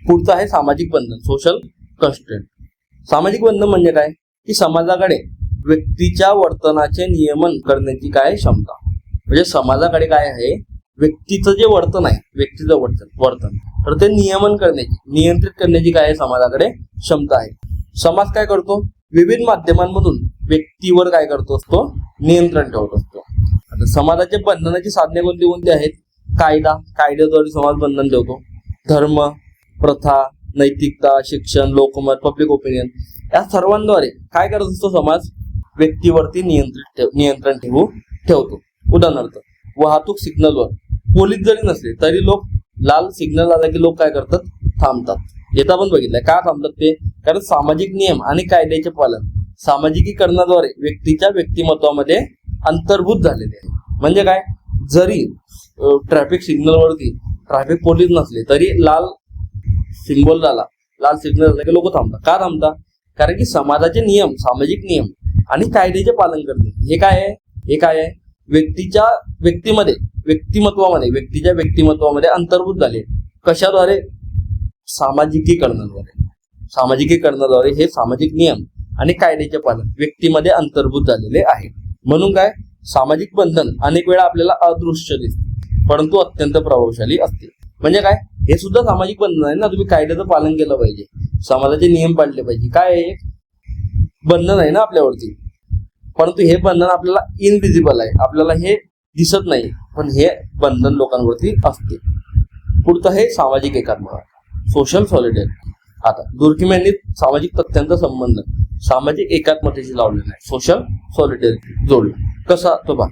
पुढचं आहे सामाजिक बंधन, सोशल कन्स्ट्रेंट. सामाजिक बंधन म्हणजे काय की समाजाकडे व्यक्तीच्या वर्तनाचे नियमन करण्याची काय क्षमता. म्हणजे समाजाकडे काय आहे? व्यक्तीचं जे वर्तन आहे, व्यक्तीचं वर्तन तर ते नियमन करण्याची, नियंत्रित करण्याची काय आहे? समाजाकडे क्षमता आहे. समाज काय करतो? विविध माध्यमांमधून व्यक्तीवर काय करतो असतो? नियंत्रण ठेवत असतो. आता समाजाचे बंधनाची साधने कोणती कोणती आहेत? कायद्याद्वारे समाज बंधन ठेवतो. धर्म, प्रथा, नैतिकता, शिक्षण, लोकमत, पब्लिक ओपिनियन या सर्वांद्वारे काय करत असतो? समाज व्यक्तीवरती नियंत्रण ठेवतो. उदाहरणार्थ, वाहतूक सिग्नलवर पोलीस जरी नसले तरी लोक लाल सिग्नल आला की लोक काय करतात? थांबतात. येता आपण बघितलंय. का थांबतात ते? कारण सामाजिक नियम आणि कायद्याचे पालन सामाजिकीकरणाद्वारे व्यक्तीच्या व्यक्तिमत्वामध्ये अंतर्भूत झालेले आहे. म्हणजे काय, जरी ट्रॅफिक सिग्नलवरती ट्रॅफिक पोलीस नसले तरी लाल सिम्बॉल झाला, लाल सिग्नल झाला की लोक थांबतात. का थांबतात? कारण की समाजाचे नियम, सामाजिक नियम आणि कायद्याचे पालन करणे हे काय आहे? व्यक्तीच्या व्यक्तिमत्वामध्ये अंतर्भूत झाले. कशाद्वारे? सामाजिकीकरणाद्वारे हे सामाजिक नियम आणि कायद्याचे पालन व्यक्तीमध्ये अंतर्भूत झालेले आहे. म्हणून काय, सामाजिक बंधन अनेक वेळा आपल्याला अदृश्य दिसते परंतु अत्यंत प्रभावशाली असते. म्हणजे काय, हे सुद्धा सामाजिक बंधन आहे ना. तुम्ही कायद्याचं पालन केलं पाहिजे, समाजाचे नियम पाळले पाहिजे. काय आहे? बंधन आहे ना आपल्यावरती. परंतु हे बंधन आपल्याला इनविजिबल आहे, आपल्याला हे दिसत नाही, पण हे बंधन लोकांवरती असते. पुढचं आहे सामाजिक एकात्मता, सोशल सॉलिडॅरिटी. आता दुर्कीम यांनी सामाजिक तथ्यांचा संबंध सामाजिक एकात्मतेशी लावलेला आहे, सोशल सॉलिडॅरिटी जोडला. कसा तो पहा.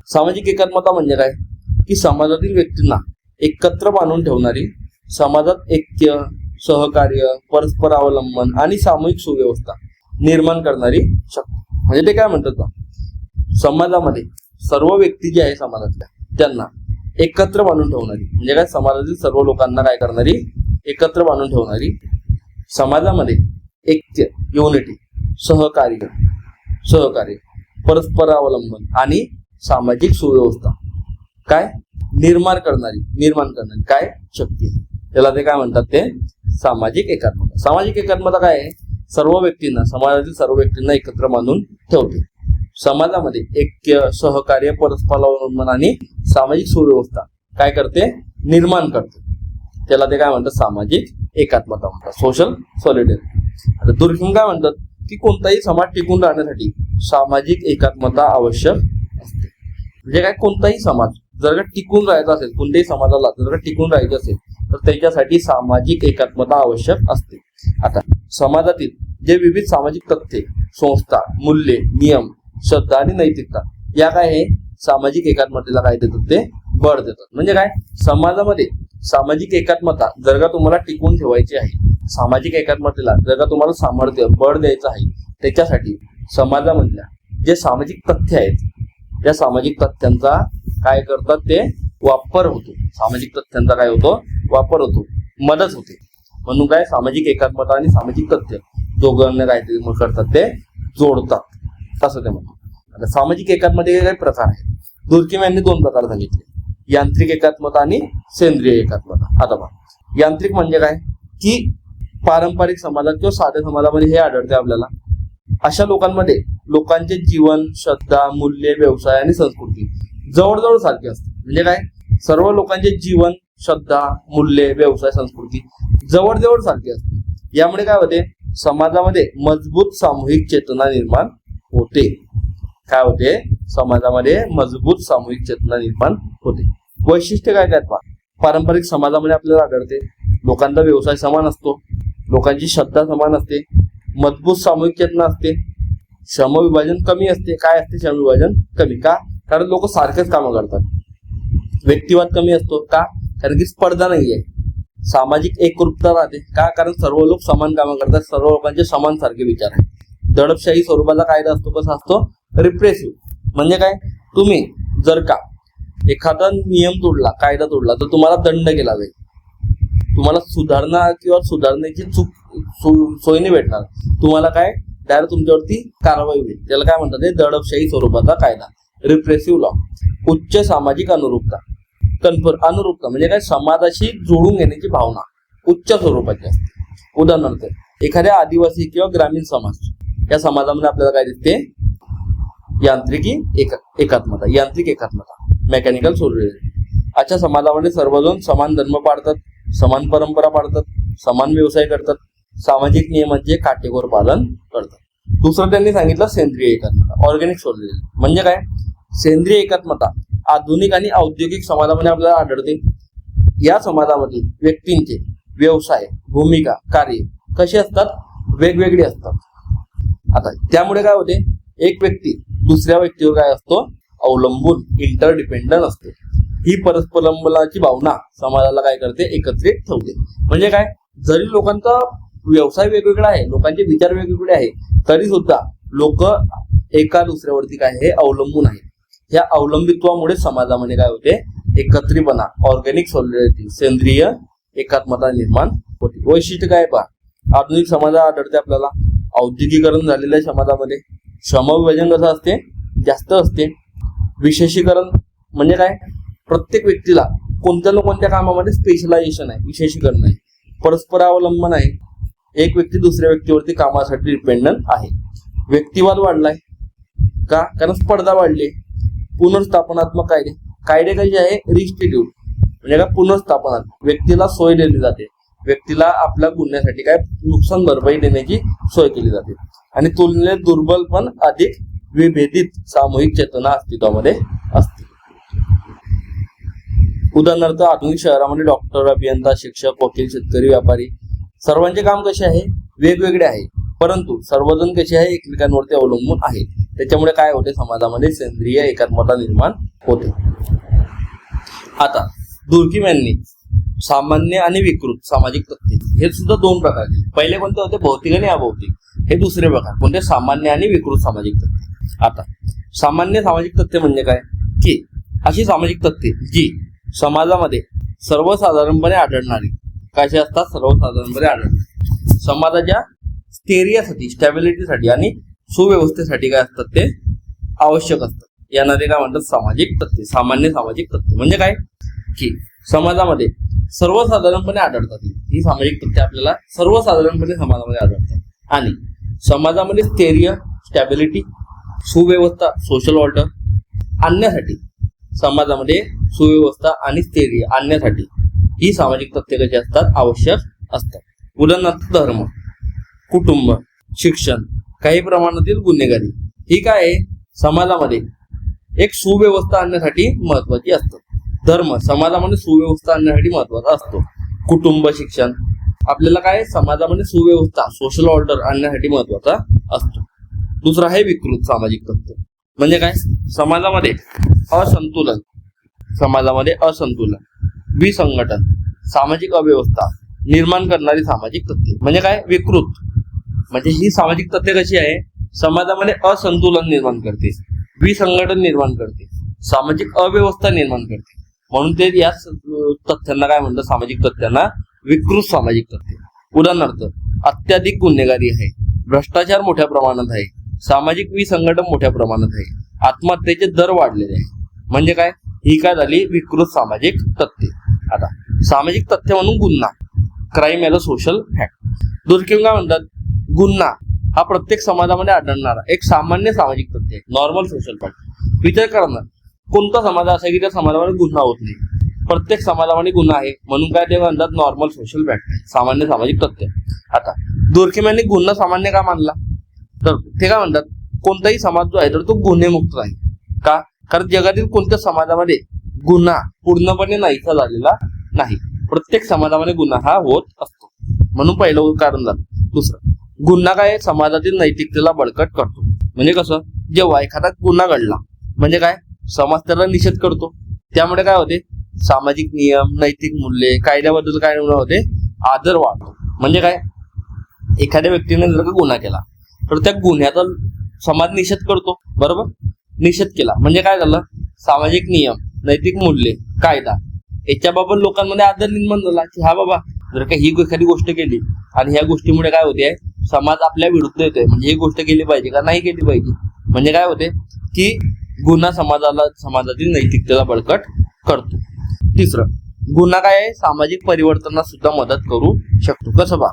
सामाजिक एकात्मता म्हणजे काय की समाजातील व्यक्तींना एकत्र बांधून ठेवणारी, समाजात ऐक्य, सहकार्य, परस्पर अवलंबन आणि सामूहिक सुव्यवस्था निर्माण करणारी शक्ती. म्हणजे ते काय म्हणतात ना, समाजामध्ये सर्व व्यक्ती जे आहे समाजातल्या त्यांना एकत्र बांधून ठेवणारी. म्हणजे काय, समाजातील सर्व लोकांना काय करणारी? एकत्र बांधून ठेवणारी, समाजामध्ये ऐक्य, युनिटी, सहकार्य, परस्पर अवलंबन आणि सामाजिक सुव्यवस्था काय निर्माण करणारी काय शक्ती. त्याला ते काय म्हणतात? ते सामाजिक एकात्मता. सामाजिक एकात्मता काय आहे? सर्व व्यक्तींना, समाजातील सर्व व्यक्तींना एकत्र बांधून ठेवते. समाजामध्ये ऐक्य, सहकार्य, परस्पर अवलंबन आणि सामाजिक सुव्यवस्था काय करते? निर्माण करते. त्याला ते काय म्हणतात? सामाजिक एकात्मता म्हणतात, सोशल सॉलिडॅरिटी. आता दुर्कीम काय म्हणतात की कोणताही समाज टिकून राहण्यासाठी सामाजिक एकात्मता आवश्यक असते. म्हणजे काय, कोणताही समाज जर का टिकून राहायचा असेल, कोणत्याही समाजाला जर का टिकून राहायचं असेल तर त्याच्यासाठी सामाजिक एकात्मता आवश्यक असते. आता समाजातील जे विविध सामाजिक तथ्ये, संस्था, मूल्ये, नियम, श्रद्धा आणि नैतिकता या काय आहे, सामाजिक एकात्मतेला काय देतात, ते बळ देतात. म्हणजे काय, समाजामध्ये सामाजिक एकात्मता जर का तुम्हाला टिकून ठेवायची आहे, सामाजिक एकात्मतेला जर का तुम्हाला सामर्थ्य, बळ द्यायचं आहे, त्याच्यासाठी समाजामधल्या जे सामाजिक तथ्य आहेत त्या सामाजिक तथ्यांचा काय करतात, ते वापर होतो. सामाजिक तथ्यांचा काय होतो, वापर होतो, मदत होते. म्हणून काय, सामाजिक एकात्मता आणि सामाजिक तथ्य दोघांना काहीतरी करतात, ते जोडतात असं ते म्हणतात. आता सामाजिक एकात्मतेचे काही प्रकार आहेत. दुर्कीम यांनी 2 प्रकार सांगितले, यांत्रिक एकात्मता आणि सेंद्रिय एकात्मता. आता पहा, यांत्रिक म्हणजे काय की पारंपरिक समाजात किंवा साध्या समाजामध्ये हे आढळते आपल्याला. अशा लोकांमध्ये लोकांचे जीवन, श्रद्धा, मूल्ये, व्यवसाय आणि संस्कृती जवळजवळ सारखे असते. म्हणजे काय, सर्व लोकांचे जीवन, श्रद्धा, मूल्ये, व्यवसाय, संस्कृती जवळजवळ सारखे असते. यामुळे काय होते, समाजामध्ये मजबूत सामूहिक चेतना निर्माण होते. काय होते, समाजामध्ये मजबूत सामूहिक चेतना निर्माण होते. वैशिष्ट्य काय काय पहा, पारंपरिक समाजामध्ये आपल्याला आढळते लोकांचा व्यवसाय समान असतो, लोकांची श्रद्धा समान असते, मजबूत सामूहिक चेतना असते, श्रमविभाजन कमी असते. काय असते, श्रमविभाजन कमी. का, कारण लोक सारखेच कामं करतात. व्यक्तिवाद कमी असतो. का, कारण की स्पर्धा नाहीये. सामाजिक एकरूपता राहते. का, कारण सर्व लोक समान कामं करतात, सर्व लोकांचे समान सारखे विचार आहेत. दडपशाही स्वरूपाचा कायदा असतो. कसा असतो, रिप्रेसिव्ह. म्हणजे काय, तुम्ही जर का एखादा नियम तोडला, कायदा तोडला तर तुम्हाला दंड केला जाईल. तुम्हाला सुधारणा किंवा सुधारण्याची सोय नाही भेटणार. तुम्हाला काय, डायरेक्ट तुमच्यावरती कारवाई होईल. त्याला काय म्हणतात, दडपशाही स्वरूपाचा कायदा, रिप्रेसिव्ह लॉ. उच्च सामाजिक अनुरूपता, अनुरूपता म्हणजे काय, समाजाशी जोडून घेण्याची भावना उच्च स्वरूपाची असते. उदाहरणार्थ, एखाद्या आदिवासी किंवा ग्रामीण समाज या समाजामध्ये आपल्याला काय दिसते, एकात्मता, यांत्रिक एकात्मता, मेकॅनिकल सोल्युशन. अशा समाजामध्ये सर्वजण समान धर्म पाळतात, समान परंपरा पाळतात, समान व्यवसाय करतात, सामाजिक नियमांचे काटेकोर पालन करतात. दुसरं त्यांनी सांगितलं सेंद्रिय एकात्मता, ऑर्गॅनिक सोल्युशन. म्हणजे काय, सेंद्रिय एकात्मता आधुनिक आणि औद्योगिक समाजामध्ये आपल्याला आढळते. या समाजामध्ये व्यक्तींचे व्यवसाय, भूमिका, कार्य कशी असतात, वेगवेगळी असतात. आता त्यामुळे काय होते, एक व्यक्ती दुसऱ्या व्यक्तीवर काय असतो, अवलंबून, इंटरडिपेंडंट असते. ही परस्परावलंबनाची भावना समाजाला काय करते, एकत्रित ठेवते. म्हणजे काय, जरी लोकांचा व्यवसाय वेगवेगळा आहे, लोकांचे विचार वेगवेगळे आहे, तरी सुद्धा लोक एका दुसऱ्यावरती काय आहे, अवलंबून आहे. या अवलंबित्वामुळे समाजामध्ये काय होते, एकत्रितपणा, ऑर्गॅनिक सॉलिडॅरिटी, सेंद्रिय एकात्मता निर्माण होते. वैशिष्ट्य काय पहा, आधुनिक समाजात आढळते आपल्याला. औद्योगिकरण झालेल्या समाजामध्ये श्रमविभाजन कसं असते, जास्त असते. विशेषीकरण म्हणजे काय, प्रत्येक व्यक्तीला कोणत्या ना कोणत्या कामामध्ये स्पेशलायझेशन आहे, विशेषीकरण आहे. परस्परावलंबन आहे, एक व्यक्ती दुसऱ्या व्यक्तीवरती कामासाठी डिपेंडंट आहे. व्यक्तिवाद वाढलाय. का, कारण स्पर्धा वाढली. पुनर्स्थापनात्मक कायदे कसे आहे, रिस्टिट्यूट म्हणजे काय, पुनर्स्थापनात्मक, व्यक्तीला सोय दिली जाते, व्यक्तीला आपल्या गुन्ह्यासाठी काय, नुकसान भरपाई देण्याची सोय केली जाते. आणि तुलनेत दुर्बल पण अधिक विभेदित सामूहिक चेतना अस्तित्वामध्ये असते. उदाहरणार्थ, आधुनिक शहरामध्ये डॉक्टर, अभियंता, शिक्षक, वकील, शेतकरी, व्यापारी सर्वांचे काम कसे आहे, वेगवेगळे आहे, परंतु सर्वजण कसे आहे, एकमेकांवरती अवलंबून आहे. त्याच्यामुळे काय होते, समाजामध्ये सेंद्रिय एकात्मता निर्माण होते. आता दुर्कीम यांनी सामान्य आणि विकृत सामाजिक तथ्ये हे सुद्धा 2 प्रकार दिले. पहिले कोणते होते, भौतिक आणि अभौतिक. हे दुसरे प्रकार कोणते, सामान्य आणि विकृत सामाजिक तथ्ये. आता सामान्य सामाजिक तथ्य म्हणजे काय, की अशी सामाजिक तथ्ये जी समाजामध्ये सर्वसाधारणपणे आढळणारी, कशी असतात, सर्वसाधारणपणे आढळणारी, समाजाच्या स्थैर्यासाठी, स्टॅबिलिटीसाठी आणि सुव्यवस्थेसाठी काय असतात, ते आवश्यक असतात. यांना ते काय म्हणतात, सामाजिक तथ्ये. सामान्य सामाजिक तथ्ये म्हणजे काय, की समाजामध्ये सर्वसाधारणपणे आढळतात. ही सामाजिक तथ्ये आपल्याला सर्वसाधारणपणे समाजामध्ये आढळतात. आणि समाजामध्ये स्थैर्य, स्टॅबिलिटी, सुव्यवस्था, सोशल ऑर्डर आणण्यासाठी, समाजामध्ये सुव्यवस्था आणि स्थैर्य आणण्यासाठी ही सामाजिक तथ्ये कशी असतात, आवश्यक असतात. उदाहरणार्थ, धर्म, कुटुंब, शिक्षण, काही प्रमाणातील गुन्हेगारी ही काय आहे, समाजामध्ये एक सुव्यवस्था आणण्यासाठी महत्वाची असतं. धर्म समाजामध्ये सुव्यवस्था आणण्यासाठी महत्वाचा असतो. कुटुंब, शिक्षण आपल्याला काय समाजामध्ये सुव्यवस्था, सोशल ऑर्डर आणण्यासाठी महत्वाचा असतो. दुसरा आहे विकृत सामाजिक तत्व. म्हणजे काय, समाजामध्ये असंतुलन, विसंघटन, सामाजिक अव्यवस्था निर्माण करणारी सामाजिक तत्त्वे. म्हणजे काय, विकृत म्हणजे ही सामाजिक तत्त्वे कशी आहे, समाजामध्ये असंतुलन निर्माण करते, विसंघटन निर्माण करते, सामाजिक अव्यवस्था निर्माण करते. म्हणून ते या तथ्यांना काय म्हणतात, सामाजिक तथ्यांना विकृत सामाजिक तथ्ये. उदाहरणार्थ, अत्याधिक गुन्हेगारी आहे, भ्रष्टाचार मोठ्या प्रमाणात आहे, सामाजिक विसंघटन मोठ्या प्रमाणात आहे, आत्महत्येचे दर वाढलेले आहे. म्हणजे काय, ही काय झाली, विकृत सामाजिक तथ्ये. आता सामाजिक तथ्य म्हणून गुन्हा, crime as a social fact. दुर्दैवी काय म्हणतात, गुन्हा हा प्रत्येक समाजामध्ये आढळणारा एक सामान्य सामाजिक तथ्य आहे, नॉर्मल सोशल फॅक्ट. विचार करा ना, कोणता समाज असा की त्या समाजामध्ये गुन्हा होत नाही. प्रत्येक समाजामध्ये गुन्हा आहे, म्हणून काय ते म्हणतात, नॉर्मल सोशल फॅक्ट आहे, सामान्य सामाजिक तथ्य. आता दुर्दैवाने गुन्हा सामान्य का मानला, तर ते काय म्हणतात, कोणताही समाज जो आहे तर तो गुन्हेमुक्त आहे. का, कारण जगातील कोणत्या समाजामध्ये गुन्हा पूर्णपणे नाहीसा झालेला नाही. प्रत्येक समाजामध्ये गुन्हा हा होत असतो, म्हणून पहिलं कारण झालं. दुसरं, गुन्हा काय, समाजातील नैतिकतेला बळकट करतो. म्हणजे कसं, जेव्हा एखादा गुन्हा घडला म्हणजे काय, समाज त्याला निषेध करतो. त्यामुळे काय होते, सामाजिक नियम, नैतिक मूल्ये, कायद्याबद्दल काय होते, आदर वाढतो. म्हणजे काय, एखाद्या व्यक्तीने जर का गुन्हा केला तर त्या गुन्ह्याचा समाज निषेध करतो, बरोबर. निषेध केला म्हणजे काय झालं, सामाजिक नियम, नैतिक मूल्ये, कायदा याच्याबाबत लोकांमध्ये आदर निर्माण झाला की हा बाबा, जर का ही एखादी गोष्ट केली आणि ह्या गोष्टीमुळे काय होते, समाज आपल्या विरुद्ध येतोय, म्हणजे ही गोष्ट केली पाहिजे का नाही केली पाहिजे. म्हणजे काय होते की गुन्हा समाजातील नैतिकतेला बळकट करतो. तिसरं, गुन्हा काय आहे, सामाजिक परिवर्तनास सुद्धा मदत करू शकतो. कसं बा,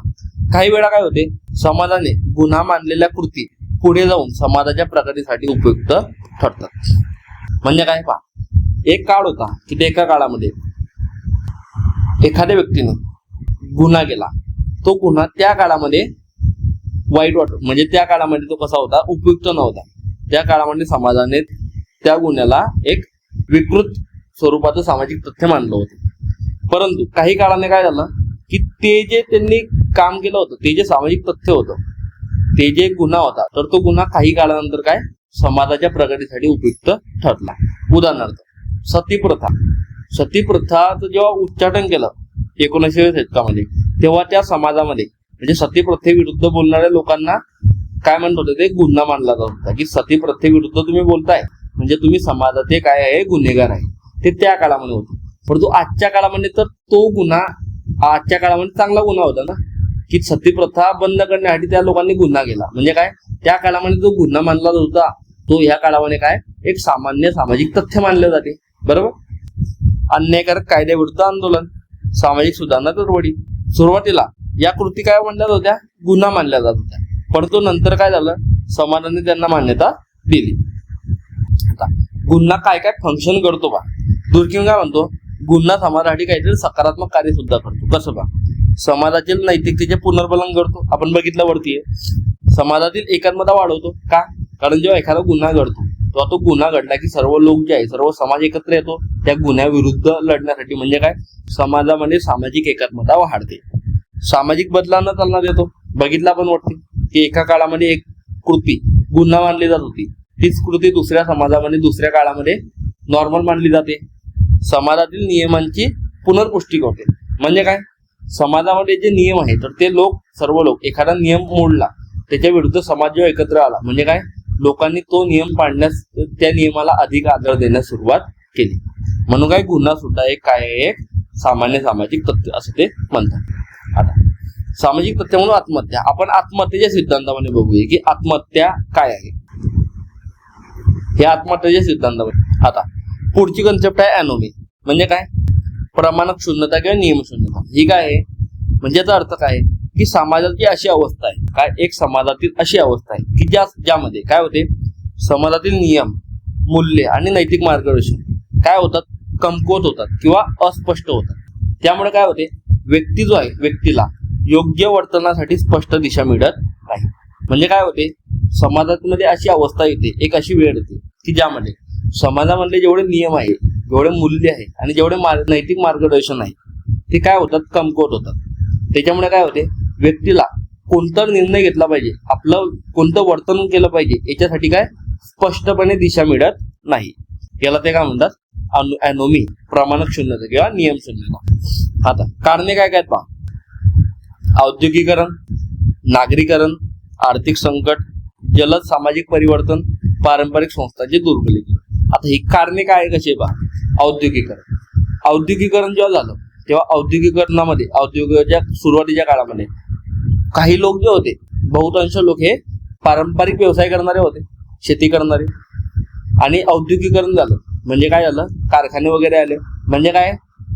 काही वेळा काय होते, समाजाने गुन्हा मानलेल्या कृती पुढे जाऊन समाजाच्या प्रगतीसाठी उपयुक्त ठरतात. म्हणजे काय पहा, एक काळ होता की ते एका काळामध्ये एखाद्या व्यक्तीने गुन्हा केला, तो गुन्हा त्या काळामध्ये वाईट वाटत, म्हणजे त्या काळामध्ये तो कसा होता, उपयुक्त नव्हता. त्या काळामध्ये समाजाने त्या गुन्ह्याला एक विकृत स्वरूपाचं सामाजिक तथ्य मानलं होतं. परंतु काही काळाने काय झालं की ते जे त्यांनी काम केलं होतं, ते जे सामाजिक तथ्य होतं, ते जे गुन्हा होता, तर तो गुन्हा काही काळानंतर काय, समाजाच्या प्रगतीसाठी उपयुक्त ठरला. उदाहरणार्थ, सती प्रथाचं जेव्हा उच्चाटन केलं 1900 शतकामध्ये, तेव्हा त्या समाजामध्ये म्हणजे सती प्रथेविरुद्ध बोलणाऱ्या लोकांना काय म्हणत होते, ते गुन्हा मानला जात होता की सती प्रथेविरुद्ध तुम्ही बोलताय म्हणजे तुम्ही समाजाचे काय आहे, गुन्हेगार आहे. ते त्या काळामध्ये होतं. परंतु आजच्या काळामध्ये तर तो गुन्हा आजच्या काळामध्ये चांगला गुन्हा होता ना, की सती प्रथा बंद करण्यासाठी त्या लोकांनी गुन्हा केला. म्हणजे काय, त्या काळामध्ये जो गुन्हा मानला जात होता तो ह्या काळामध्ये काय, एक सामान्य सामाजिक तथ्य मानले जाते, बरोबर. अन्यायकारक कायद्याविरुद्ध आंदोलन, सामाजिक सुधारणा चळवळी. सुरुवातीला या कृती काय मानल्या होत्या, गुन्हा मानल्या जात होत्या, परंतु नंतर काय झालं, समाजाने त्यांना मान्यता दिली. आता गुन्हा काय काय फंक्शन करतो बा, दुर्दैवी काय म्हणतो, गुन्हा समाजासाठी काहीतरी सकारात्मक कार्य सुद्धा करतो. कसं बा, समाजातील नैतिकतेचे पुनर्बलन करतो. आपण बघितलं वरती आहे, समाजातील एकात्मता वाढवतो. का, कारण जेव्हा एखादा गुन्हा घडतो तेव्हा तो गुन्हा घडला की सर्व लोक जे आहे, सर्व समाज एकत्र येतो त्या गुन्ह्याविरुद्ध लढण्यासाठी. म्हणजे काय, समाजामध्ये सामाजिक एकात्मता वाढते, सामाजिक बदलांना चालना देतो. बघितलं आपण वरती की एका काळामध्ये एक कृती गुन्हा मानली जात होती, तीच कृती दुसऱ्या समाजामध्ये दुसऱ्या काळामध्ये नॉर्मल मानली जाते. समाजातील नियमांची पुनर्पुष्टी करते. म्हणजे काय, समाजामध्ये जे नियम आहे तर ते सर्व लोक एखादा नियम मोडला, त्याच्या विरुद्ध समाज जेव्हा एकत्र आला म्हणजे काय, लोकांनी तो नियम पाळण्यास, त्या नियमाला अधिक आदर देण्यास सुरुवात केली. म्हणून काय, गुन्हा सुद्धा एक काय आहे, एक सामान्य सामाजिक तथ्य असं ते म्हणतात. आता सामाजिक तथ्य म्हणून आत्महत्या. आपण आत्महत्येच्या सिद्धांतामध्ये बघूया की आत्महत्या काय आहे. हे आत्महत्येच्या सिद्धांतामध्ये. आता पुढची कन्सेप्ट आहे अॅनोमी. म्हणजे काय, प्रमाणक शून्यता किंवा नियम शून्यता. ही काय आहे, म्हणजे याचा अर्थ काय आहे की समाजाची अशी अवस्था आहे, काय, एक समाजातील अशी अवस्था आहे की ज्यामध्ये काय होते, समाजातील नियम, मूल्य आणि नैतिक मार्गदर्शन काय होतात, कमकुवत होतात किंवा अस्पष्ट होतात. त्यामुळे काय होते, व्यक्ती जो आहे, व्यक्तीला योग्य वर्तनासाठी स्पष्ट दिशा मिळत नाही. म्हणजे काय होते, समाजामध्ये अशी अवस्था येते, एक अशी वेळ येते की ज्यामध्ये समाजामधले जेवढे नियम आहे, जेवढे मूल्य आहे आणि जेवढे नैतिक मार्गदर्शन आहे ते काय होतात, कमकुवत होतात. त्याच्यामुळे काय होते, व्यक्तीला कोणता निर्णय घेतला पाहिजे, आपलं कोणतं वर्तन केलं पाहिजे याच्यासाठी काय स्पष्टपणे दिशा मिळत नाही. याला ते काय म्हणतात, अनोमी, प्रमाणक शून्यता किंवा नियम शून्यता. आता कारणे काय काय पहा, औद्योगिकरण, नागरीकरण, आर्थिक संकट, जलद सामाजिक परिवर्तन, पारंपरिक संस्थांचे दुर्बलीकरण. आता ही कारणे काय कसे पहा, औद्योगिकरण जेव्हा झालं तेव्हा औद्योगिकरणामध्ये, औद्योगिकच्या सुरुवातीच्या काळामध्ये काही लोक जे होते, बहुतांश लोक हे पारंपरिक व्यवसाय करणारे होते, शेती करणारे. आणि औद्योगिकरण झालं म्हणजे काय झालं, कारखाने वगैरे आले. म्हणजे काय,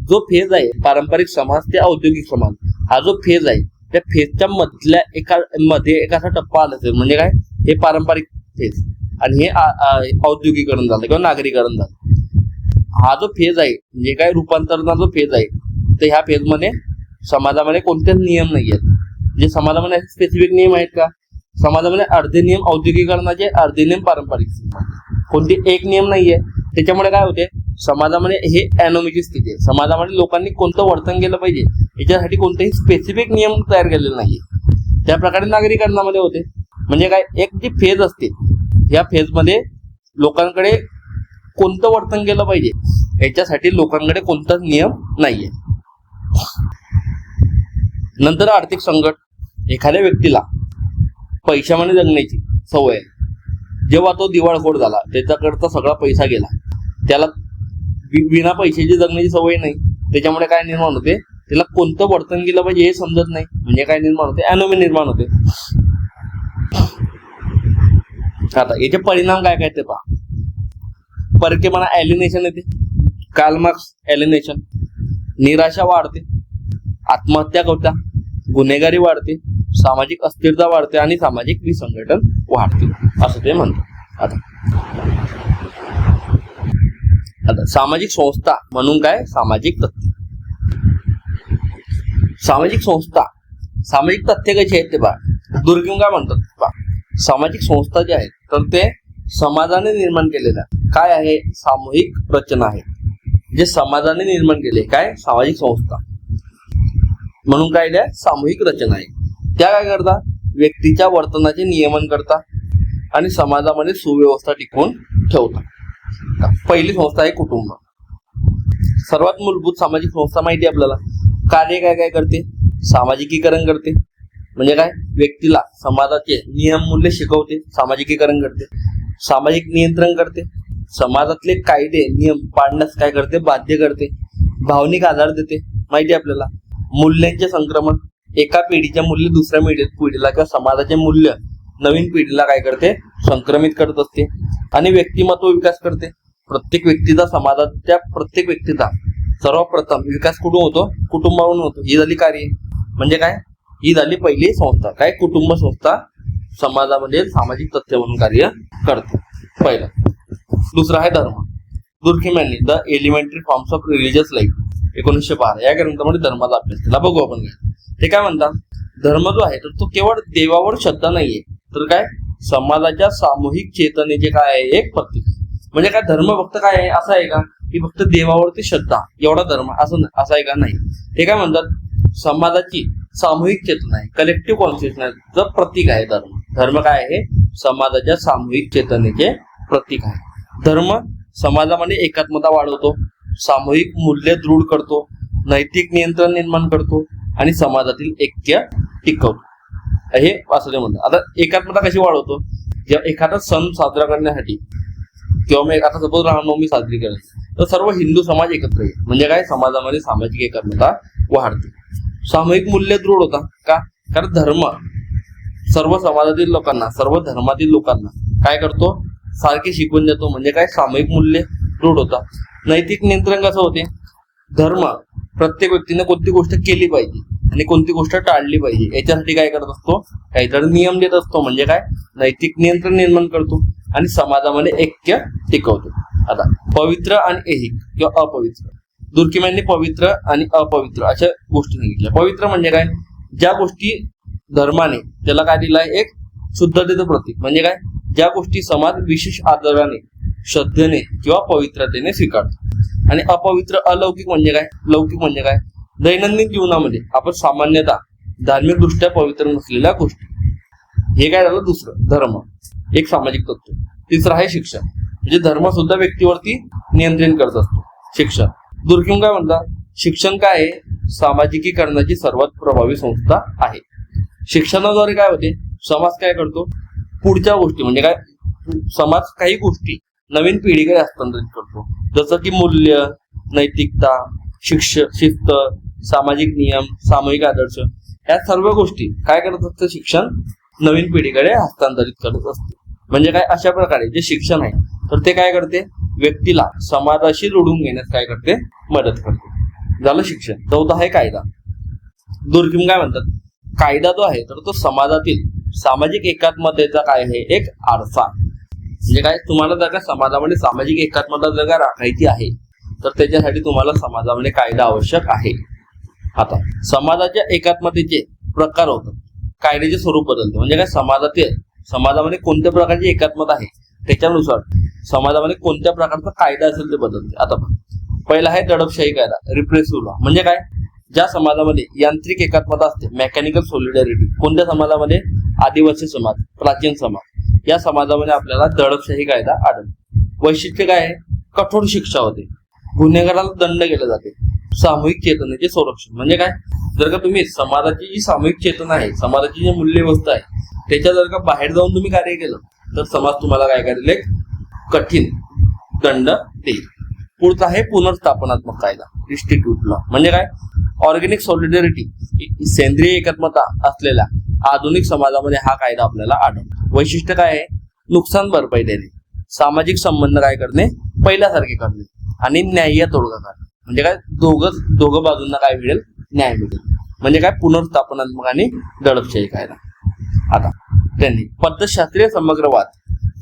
जो फेज आहे पारंपरिक समाज ते औद्योगिक समाज, हा जो फेज आहे त्या फेजच्या मधल्या एक असा टप्पा आला असेल, म्हणजे काय, हे पारंपरिक फेज आणि हे औद्योगिकरण झालं किंवा नागरीकरण झालं. हा जो फेज आहे म्हणजे काय, रूपांतरणाचा जो फेज आहे, तर ह्या फेजमध्ये समाजामध्ये कोणतेच नियम नाही आहेत. म्हणजे समाजामध्ये स्पेसिफिक नियम आहेत का, समाजामध्ये अर्धे नियम औद्योगिकरणाचे, अर्धे नियम पारंपरिक, कोणती एक नियम नाहीये. त्याच्यामुळे काय होते, समाजामध्ये हे अॅनोमीची स्थिती आहे. समाजामध्ये लोकांनी कोणतं वर्तन केलं पाहिजे याच्यासाठी कोणतेही स्पेसिफिक नियम तयार केलेले नाहीये. त्या प्रकारे नागरीकरणामध्ये होते. म्हणजे काय, एक जी फेज असते, या फेजमध्ये लोकांकडे कोणतं वर्तन केलं पाहिजे याच्यासाठी लोकांकडे कोणताच नियम नाहीये. नंतर आर्थिक संकट. एखाद्या व्यक्तीला पैशामध्ये जगण्याची सवय आहे. जेव्हा तो दिवाळखोर झाला, त्याच्याकडचा सगळा पैसा गेला, त्याला विना पैशाची जगण्याची सवय नाही. त्याच्यामुळे काय निर्माण होते, त्याला कोणतं वर्तन केलं पाहिजे हे समजत नाही. म्हणजे काय निर्माण होते, अॅनोमी निर्माण होते. आता याचे परिणाम काय काय ते पहा. परकेपणा, एलिनेशन येते, कार्ल मार्क्स एलिनेशन, निराशा वाढते, आत्महत्या करता, गुन्हेगारी वाढते, सामाजिक अस्थिरता वाढते आणि सामाजिक विसंघटन वाढते, असं ते म्हणतात. आता सामाजिक संस्था म्हणून काय, सामाजिक तथ्य. सामाजिक संस्था, सामाजिक तथ्य कशी आहेत ते पहा. दुर्गम काय म्हणतात, सामाजिक संस्था जे आहेत तर ते समाजाने निर्माण केलेल्या काय आहे, सामूहिक रचना आहे. जे समाजाने निर्माण केले काय, सामाजिक संस्था म्हणून काय, त्या सामूहिक रचना आहे. त्या काय करतात, व्यक्तीच्या वर्तनाचे नियमन करतात आणि समाजामध्ये सुव्यवस्था टिकवून ठेवतात. पहिली संस्था आहे कुटुंब. सर्वात मूलभूत सामाजिक संस्था माहिती आहे आपल्याला. कार्य काय काय करते, सामाजिकीकरण करते. म्हणजे काय, व्यक्तीला समाजाचे नियम मूल्य शिकवते, सामाजिकीकरण करते. सामाजिक नियंत्रण करते, समाजातले कायदे नियम पाळण्यास काय करते, बाध्य करते. भावनिक आधार देते, माहिती आहे आपल्याला. मूल्यांचे संक्रमण, एका पिढीचे मूल्य दुसऱ्या पिढीला किंवा समाजाचे मूल्य नवीन पिढीला काय करते, संक्रमित करत असते. आणि व्यक्तिमत्व विकास करते. प्रत्येक व्यक्तीचा, समाजाच्या प्रत्येक व्यक्तीचा सर्वप्रथम विकास कुठून होतो, कुटुंबावरून होतो. ही झाली कार्य. म्हणजे काय, ही झाली पहिली संस्था काय, कुटुंब संस्था समाजामध्ये सामाजिक तथ्य म्हणून कार्य करते, पहिलं. दुसरा आहे धर्म. दुर्खिम यांनी the elementary forms of religious life 1912 या ग्रंथामध्ये धर्माचा अभ्यास केला. बघू आपण काय ते काय म्हणतात. धर्म जो आहे तर तो केवळ देवावर श्रद्धा नाहीये, तर काय, समाजाच्या सामूहिक चेतनेचे काय आहे, एक प्रतीक. म्हणजे काय, धर्म फक्त काय आहे, असं आहे का की फक्त देवावरती श्रद्धा एवढा धर्म असं आहे का, नाही. ते काय म्हणतात, समाजाची सामूहिक चेतना आहे, कलेक्टिव्ह कॉन्शियसनेसचं प्रतीक आहे धर्म. धर्म काय आहे, समाजाच्या सामूहिक चेतनेचे प्रतीक आहे. धर्म समाजामध्ये एकात्मता वाढवतो, सामूहिक मूल्य दृढ करतो, नैतिक नियंत्रण निर्माण करतो आणि समाजातील ऐक्य टिकवतो. हे असं ते म्हणतात. आता एकात्मता कशी वाढवतो, जेव्हा एखादा सण साजरा करण्यासाठी किंवा मग आता सपोज रामनवमी साजरी करायची तर सर्व हिंदू समाज एकत्र येईल. म्हणजे काय, समाजामध्ये सामाजिक एकात्मता वाढते. सामूहिक मूल्य दृढ होता का, कारण धर्म सर्व समाजातील लोकांना, सर्व धर्मातील लोकांना काय करतो, सारखे शिकवून देतो. म्हणजे काय, सामूहिक मूल्य दृढ होता. नैतिक नियंत्रण कसं होते, धर्म प्रत्येक व्यक्तीने कोणती गोष्ट केली पाहिजे आणि कोणती गोष्ट टाळली पाहिजे याच्यासाठी काय करत असतो, काहीतरी नियम देत असतो. म्हणजे काय, नैतिक नियंत्रण निर्माण करतो आणि समाजामध्ये ऐक्य टिकवतो. आता पवित्र आणि ऐहिक किंवा अपवित्र. दुर्खिम यांनी पवित्र आणि अपवित्र अशा गोष्टी सांगितल्या. पवित्र म्हणजे काय, ज्या गोष्टी धर्माने त्याला काय दिलाय, एक शुद्धतेचं प्रतीक म्हणजे काय, ज्या गोष्टी समाज विशेष आदराने, श्रद्धेने किंवा पवित्रतेने स्वीकारतो. आणि अपवित्र अलौकिक म्हणजे काय, लौकिक म्हणजे काय, दैनंदिन जीवनामध्ये आपण सामान्यतः धार्मिक दृष्ट्या पवित्र नसलेल्या गोष्टी. हे काय झालं दुसरं, धर्म एक सामाजिक तत्व. तिसरं आहे शिक्षण, म्हणजे धर्म सुद्धा व्यक्तीवरती नियंत्रण करत असतो. शिक्षण दुर्गम काय म्हणतात, शिक्षण काय आहे, सामाजिकीकरणाची सर्वात प्रभावी संस्था आहे. शिक्षणाद्वारे काय होते, समाज काय करतो, पुढच्या गोष्टी म्हणजे काय, समाज काही गोष्टी नवीन पिढीकडे हस्तांतरित करतो, जसं की मूल्य, नैतिकता, शिस्त, सामाजिक नियम, सामूहिक आदर्श, या सर्व गोष्टी काय करत असतं, शिक्षण नवीन पिढीकडे हस्तांतरित करत असते. म्हणजे काय, अशा प्रकारे जे शिक्षण आहे तर ते काय करते, व्यक्तीला समाजाशी जोडून घेण्यास काय करते, मदत करते. झालं शिक्षण. चौथा आहे कायदा. दुर्गम काय म्हणतात, कायदा जो आहे तर तो समाजातील सामाजिक एकात्मतेचा काय आहे, एक आरसा. म्हणजे काय, तुम्हाला जर का समाजामध्ये सामाजिक एकात्मता जर का राखायची आहे तर त्याच्यासाठी तुम्हाला समाजामध्ये कायदा आवश्यक आहे. आता समाजाच्या एकात्मतेचे प्रकार होतात, कायद्याचे स्वरूप बदलते. म्हणजे काय, समाजामध्ये कोणत्या प्रकारची एकात्मता आहे त्याच्यानुसार समाजामध्ये कोणत्या प्रकारचा कायदा असेल ते बदलते. आता पहिला आहे दडपशाही कायदा, रिप्रेसिव्ह लॉ. म्हणजे काय, ज्या समाजामध्ये यांत्रिक एकात्मता असते, मेकॅनिकल सॉलिडॅरिटी, कोणत्या समाजामध्ये, आदिवासी समाज, प्राचीन समाज, या समाजामध्ये आपल्याला दडपशाही कायदा आढळतो. वैशिष्ट्य काय आहे, कठोर शिक्षा होते, गुन्हेगाराला दंड केला जाते, सामूहिक चेतनेचे संरक्षण. म्हणजे काय, जर का तुम्ही समाजाची जी सामूहिक चेतना आहे, समाजाची जी मूल्यव्यवस्था आहे त्याच्या जर का बाहेर जाऊन तुम्ही कार्य केलं तर समाज तुम्हाला काय करेल, एक कठीण दंड देईल. पुढचा आहे पुनर्स्थापनात्मक कायदा, रिस्टिट्यूट लॉ. म्हणजे काय, ऑर्गॅनिक सॉलिडॅरिटी, सेंद्रिय एकात्मता असलेल्या आधुनिक समाजामध्ये हा कायदा आपल्याला आढळतो. वैशिष्ट्य काय आहे, नुकसान भरपाई देणे, सामाजिक संबंध काय करणे, पहिल्यासारखे करणे, आणि न्याय्य तोडगा काढणे. म्हणजे काय, दोघं बाजूंना काय मिळेल, न्याय मिळेल. म्हणजे काय, पुनर्स्थापनात्मक आणि दडपशाही कायदा. आता त्यांनी पद्धतशास्त्रीय समग्रवाद,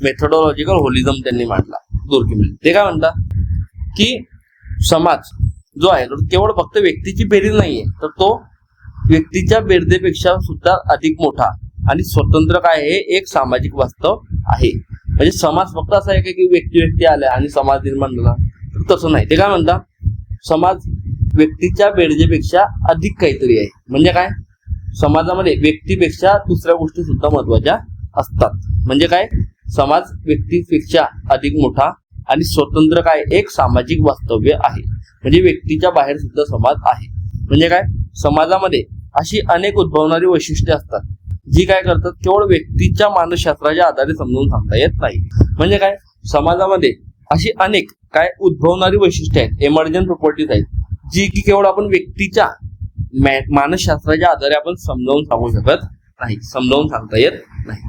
मेथोडॉलॉजिकल होलिझम त्यांनी मांडला दुर्गम. ते काय म्हणतात की समाज जो आहे तो केवळ फक्त व्यक्तीची बेरीज नाहीये, तर तो व्यक्तीच्या बेरजेपेक्षा सुद्धा अधिक मोठा आणि स्वतंत्र काय आहे, एक सामाजिक वास्तव आहे. म्हणजे समाज फक्त असा आहे की व्यक्ती आल्या आणि समाज निर्माण झाला, तर तसं नाही. ते काय म्हणतात, समाज व्यक्तीच्या बेरजेपेक्षा अधिक काहीतरी आहे. म्हणजे काय, समाजामध्ये व्यक्तीपेक्षा दुसऱ्या गोष्टी सुद्धा महत्वाच्या असतात. म्हणजे काय, समाज व्यक्तीपेक्षा अधिक मोठा आणि स्वतंत्र काय, एक सामाजिक वास्तव्य आहे. म्हणजे व्यक्तीच्या बाहेर सुद्धा समाज आहे. म्हणजे काय, समाजामध्ये अशी अनेक उद्भवणारी वैशिष्ट्ये असतात जी काय करतात, केवळ व्यक्तीच्या मानसशास्त्राच्या आधारे समजून सांगता येत नाही. म्हणजे काय, समाजामध्ये अशी अनेक काय उद्भवणारी वैशिष्ट्ये आहेत, एमर्जंट प्रॉपर्टीज आहेत, जी की केवळ आपण व्यक्तीच्या मानसशास्त्राच्या आधारे आपण समजावून सांगू शकत नाही, समजावून सांगता येत नाही.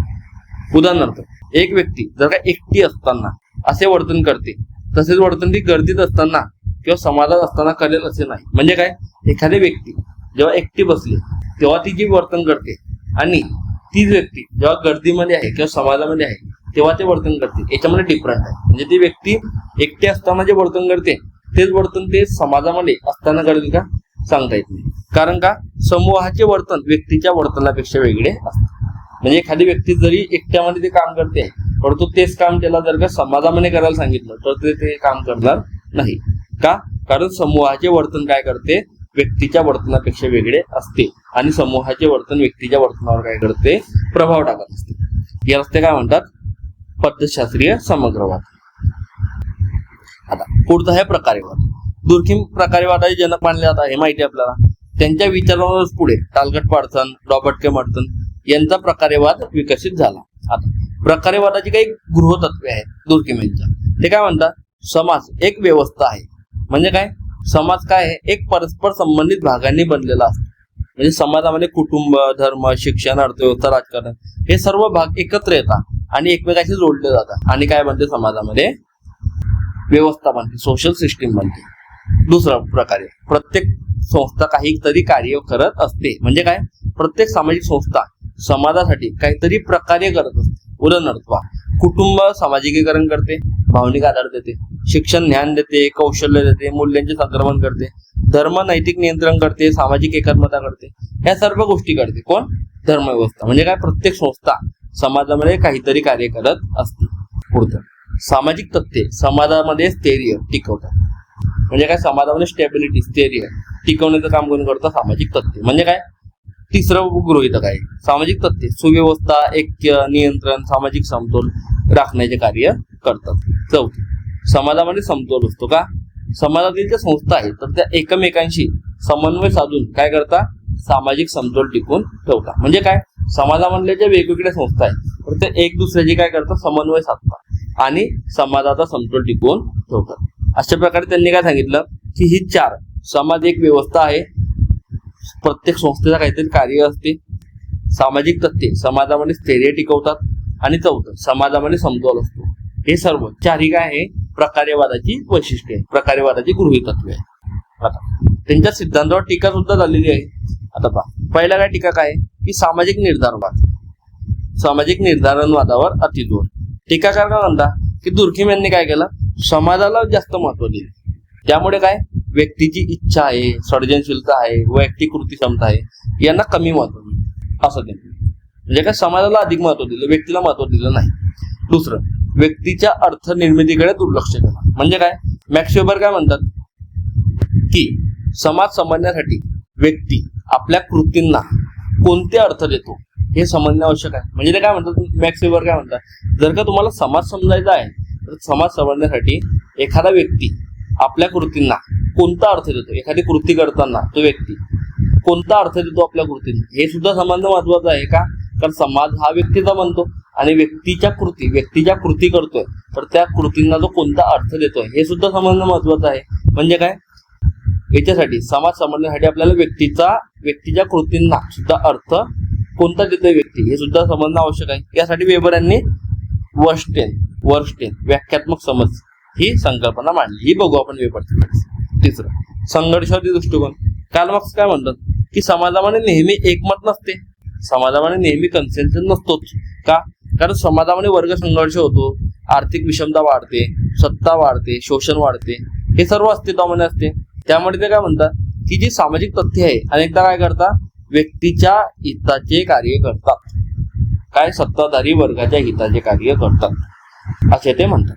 उदाहरणार्थ, एक व्यक्ती जर का एकटी असताना असे वर्तन करते, तसेच वर्तन ती गर्दीत असताना किंवा समाजात असताना करेल असे नाही. म्हणजे काय, एखादी व्यक्ती जेव्हा एकटी बसली तेव्हा ती जी वर्तन करते आणि तीच व्यक्ती जेव्हा गर्दीमध्ये आहे किंवा समाजामध्ये आहे तेव्हा ते वर्तन करते, याच्यामध्ये डिफरंट आहे. म्हणजे ती व्यक्ती एकटी असताना जे वर्तन करते तेच वर्तन ते समाजामध्ये असताना करेल का, सांगता येत नाही. कारण का, समूहाचे वर्तन व्यक्तीच्या वर्तनापेक्षा वेगळे असते. म्हणजे एखादी व्यक्ती जरी एकट्यामध्ये ते काम करते परंतु तेच काम त्याला जर का समाजामध्ये करायला सांगितलं तर ते काम करणार नाही. का, कारण समूहाचे वर्तन काय करते, व्यक्तीच्या वर्तनापेक्षा वेगळे असते आणि समूहाचे वर्तन व्यक्तीच्या वर्तनावर काय करते, प्रभाव टाकत असते. याला ते काय म्हणतात, पद्धतशास्त्रीय समग्रवाद. आता पुढचा आहे प्रकारेवाद. दुर्गम प्रकारेवादाचे जनक मानले जातात हे माहिती आपल्याला. त्यांच्या विचारांवरच पुढे टालगट पार्थन, रॉबर्ट के मर्टन यांचा प्रकारेवाद विकसित झाला. आता प्रकारेवादाची काही गृहतत्वे आहेत दुर्गम यांच्या. ते काय म्हणतात, समाज एक व्यवस्था आहे. म्हणजे काय, समाज काय आहे, एक परस्पर संबंधित भागांनी बनलेला असतो. म्हणजे समाजामध्ये कुटुंब, धर्म, शिक्षण, अर्थव्यवस्था, राजकारण हे सर्व भाग एकत्र येतात आणि एकमेकाशी जोडले जातात आणि काय बनते, समाजामध्ये व्यवस्था बनते, सोशल सिस्टीम बनते. दुसरा प्रकारे, प्रत्येक संस्था काहीतरी कार्य करत असते. म्हणजे काय, प्रत्येक सामाजिक संस्था समाजासाठी काहीतरी प्रकार्य करत असते. उदाहरणार्थ, कुटुंब सामाजिकीकरण करते, भावनिक आधार देते, शिक्षण ज्ञान देते, कौशल्य देते, मूल्यांचे संक्रमण करते, धर्म नैतिक नियंत्रण करते, सामाजिक एकात्मता करते. या सर्व गोष्टी करते कोण, धर्मव्यवस्था. म्हणजे काय, प्रत्येक संस्था समाजामध्ये काहीतरी कार्य करत असते. पुढचं सामाजिक तथ्ये समाजामध्ये स्थैर्य टिकवतात. म्हणजे काय, समाजामध्ये स्टेबिलिटी स्थैर्य टिकवण्याचं काम कोण करतं, सामाजिक तथ्ये. म्हणजे काय, तिसरं गृहीतक आहे. सामाजिक तथ्ये सुव्यवस्था, ऐक्य, नियंत्रण, सामाजिक समतोल राखण्याचे कार्य करतात. चौथी समाजामध्ये समतोल असतो का, समाजातील ज्या संस्था आहेत तर त्या एकमेकांशी समन्वय साधून काय करतात, सामाजिक समतोल टिकवून ठेवतात. म्हणजे काय, समाजामधल्या ज्या वेगवेगळ्या संस्था आहेत तर त्या एक दुसऱ्याची काय करतात, समन्वय साधतात आणि समाजाचा समतोल टिकवून ठेवतात. अशा प्रकारे त्यांनी काय सांगितलं की ही चार, समाज एक व्यवस्था आहे, प्रत्येक संस्थेचा काहीतरी कार्य असते, सामाजिक तथ्ये समाजामध्ये स्थैर्य टिकवतात आणि चौथं समाजामध्ये समतोल असतो. हे सर्व चारही काय आहे, प्रकार्यवादाची वैशिष्ट्ये, प्रकार्यवादाची गृहीतत्वे आहे. आता त्यांच्या सिद्धांतावर टीका सुद्धा झालेली आहे. आता पहा, पहिला काय टीका काय की सामाजिक निर्धारवाद, सामाजिक निर्धारणवादावर अतिजोर. टीकाकार काय म्हणतात की दुर्खिम यांनी काय केलं, समाजाला जास्त महत्व दिले. त्यामुळे काय, व्यक्तीची इच्छा आहे, सर्जनशीलता आहे, वैयक्तिक कृती क्षमता आहे, यांना कमी महत्व दिले असं त्यांनी. म्हणजे काय, समाजाला अधिक महत्व दिलं, व्यक्तीला महत्व दिलं नाही. दुसरं, व्यक्तीच्या अर्थ निर्मितीकडे दुर्लक्ष केलं. म्हणजे काय, मॅक्स वेबर काय म्हणतात की समाज समजण्यासाठी व्यक्ती आपल्या कृतींना कोणते अर्थ देतो हे समजणे आवश्यक आहे. म्हणजे ते काय म्हणतात, मॅक्स वेबर काय म्हणतात, जर का तुम्हाला समाज समजायचा आहे तर समाज समजण्यासाठी एखादा व्यक्ती आपल्या कृतींना कोणता अर्थ देतो, एखादी कृती करताना तो व्यक्ती कोणता अर्थ देतो आपल्या कृतींना, हे सुद्धा समजणं महत्वाचं आहे. का, कारण समाज हा व्यक्तीचा बनतो आणि व्यक्तीच्या कृती करतोय तर त्या कृतींना जो कोणता अर्थ देतोय हे सुद्धा समजणं महत्वाचं आहे. म्हणजे काय, याच्यासाठी समाज समजण्यासाठी आपल्याला व्यक्तीच्या कृतींना सुद्धा अर्थ कोणता देतोय व्यक्ती हे सुद्धा समजणं आवश्यक आहे. यासाठी वेबर यांनी वर्स्टेन व्याख्यात्मक समज ही संकल्पना मांडली. ही बघू आपण वेबरची. तिसरं, संघर्षवादी दृष्टिकोन. कार्ल मार्क्स काय म्हणतात की समाजामध्ये नेहमी एकमत नसते, समाजामध्ये नेहमी कन्सेन्सस नसतोच. का, कारण समाजामध्ये वर्ग संघर्ष होतो, आर्थिक विषमता वाढते, सत्ता वाढते, शोषण वाढते, हे सर्व अस्तित्वामध्ये असते. त्यामुळे ते काय म्हणतात की जी सामाजिक तथ्य आहे अनेकदा काय करतात, व्यक्तीच्या हिताचे कार्य करतात, काय सत्ताधारी वर्गाच्या हिताचे कार्य करतात असे ते म्हणतात.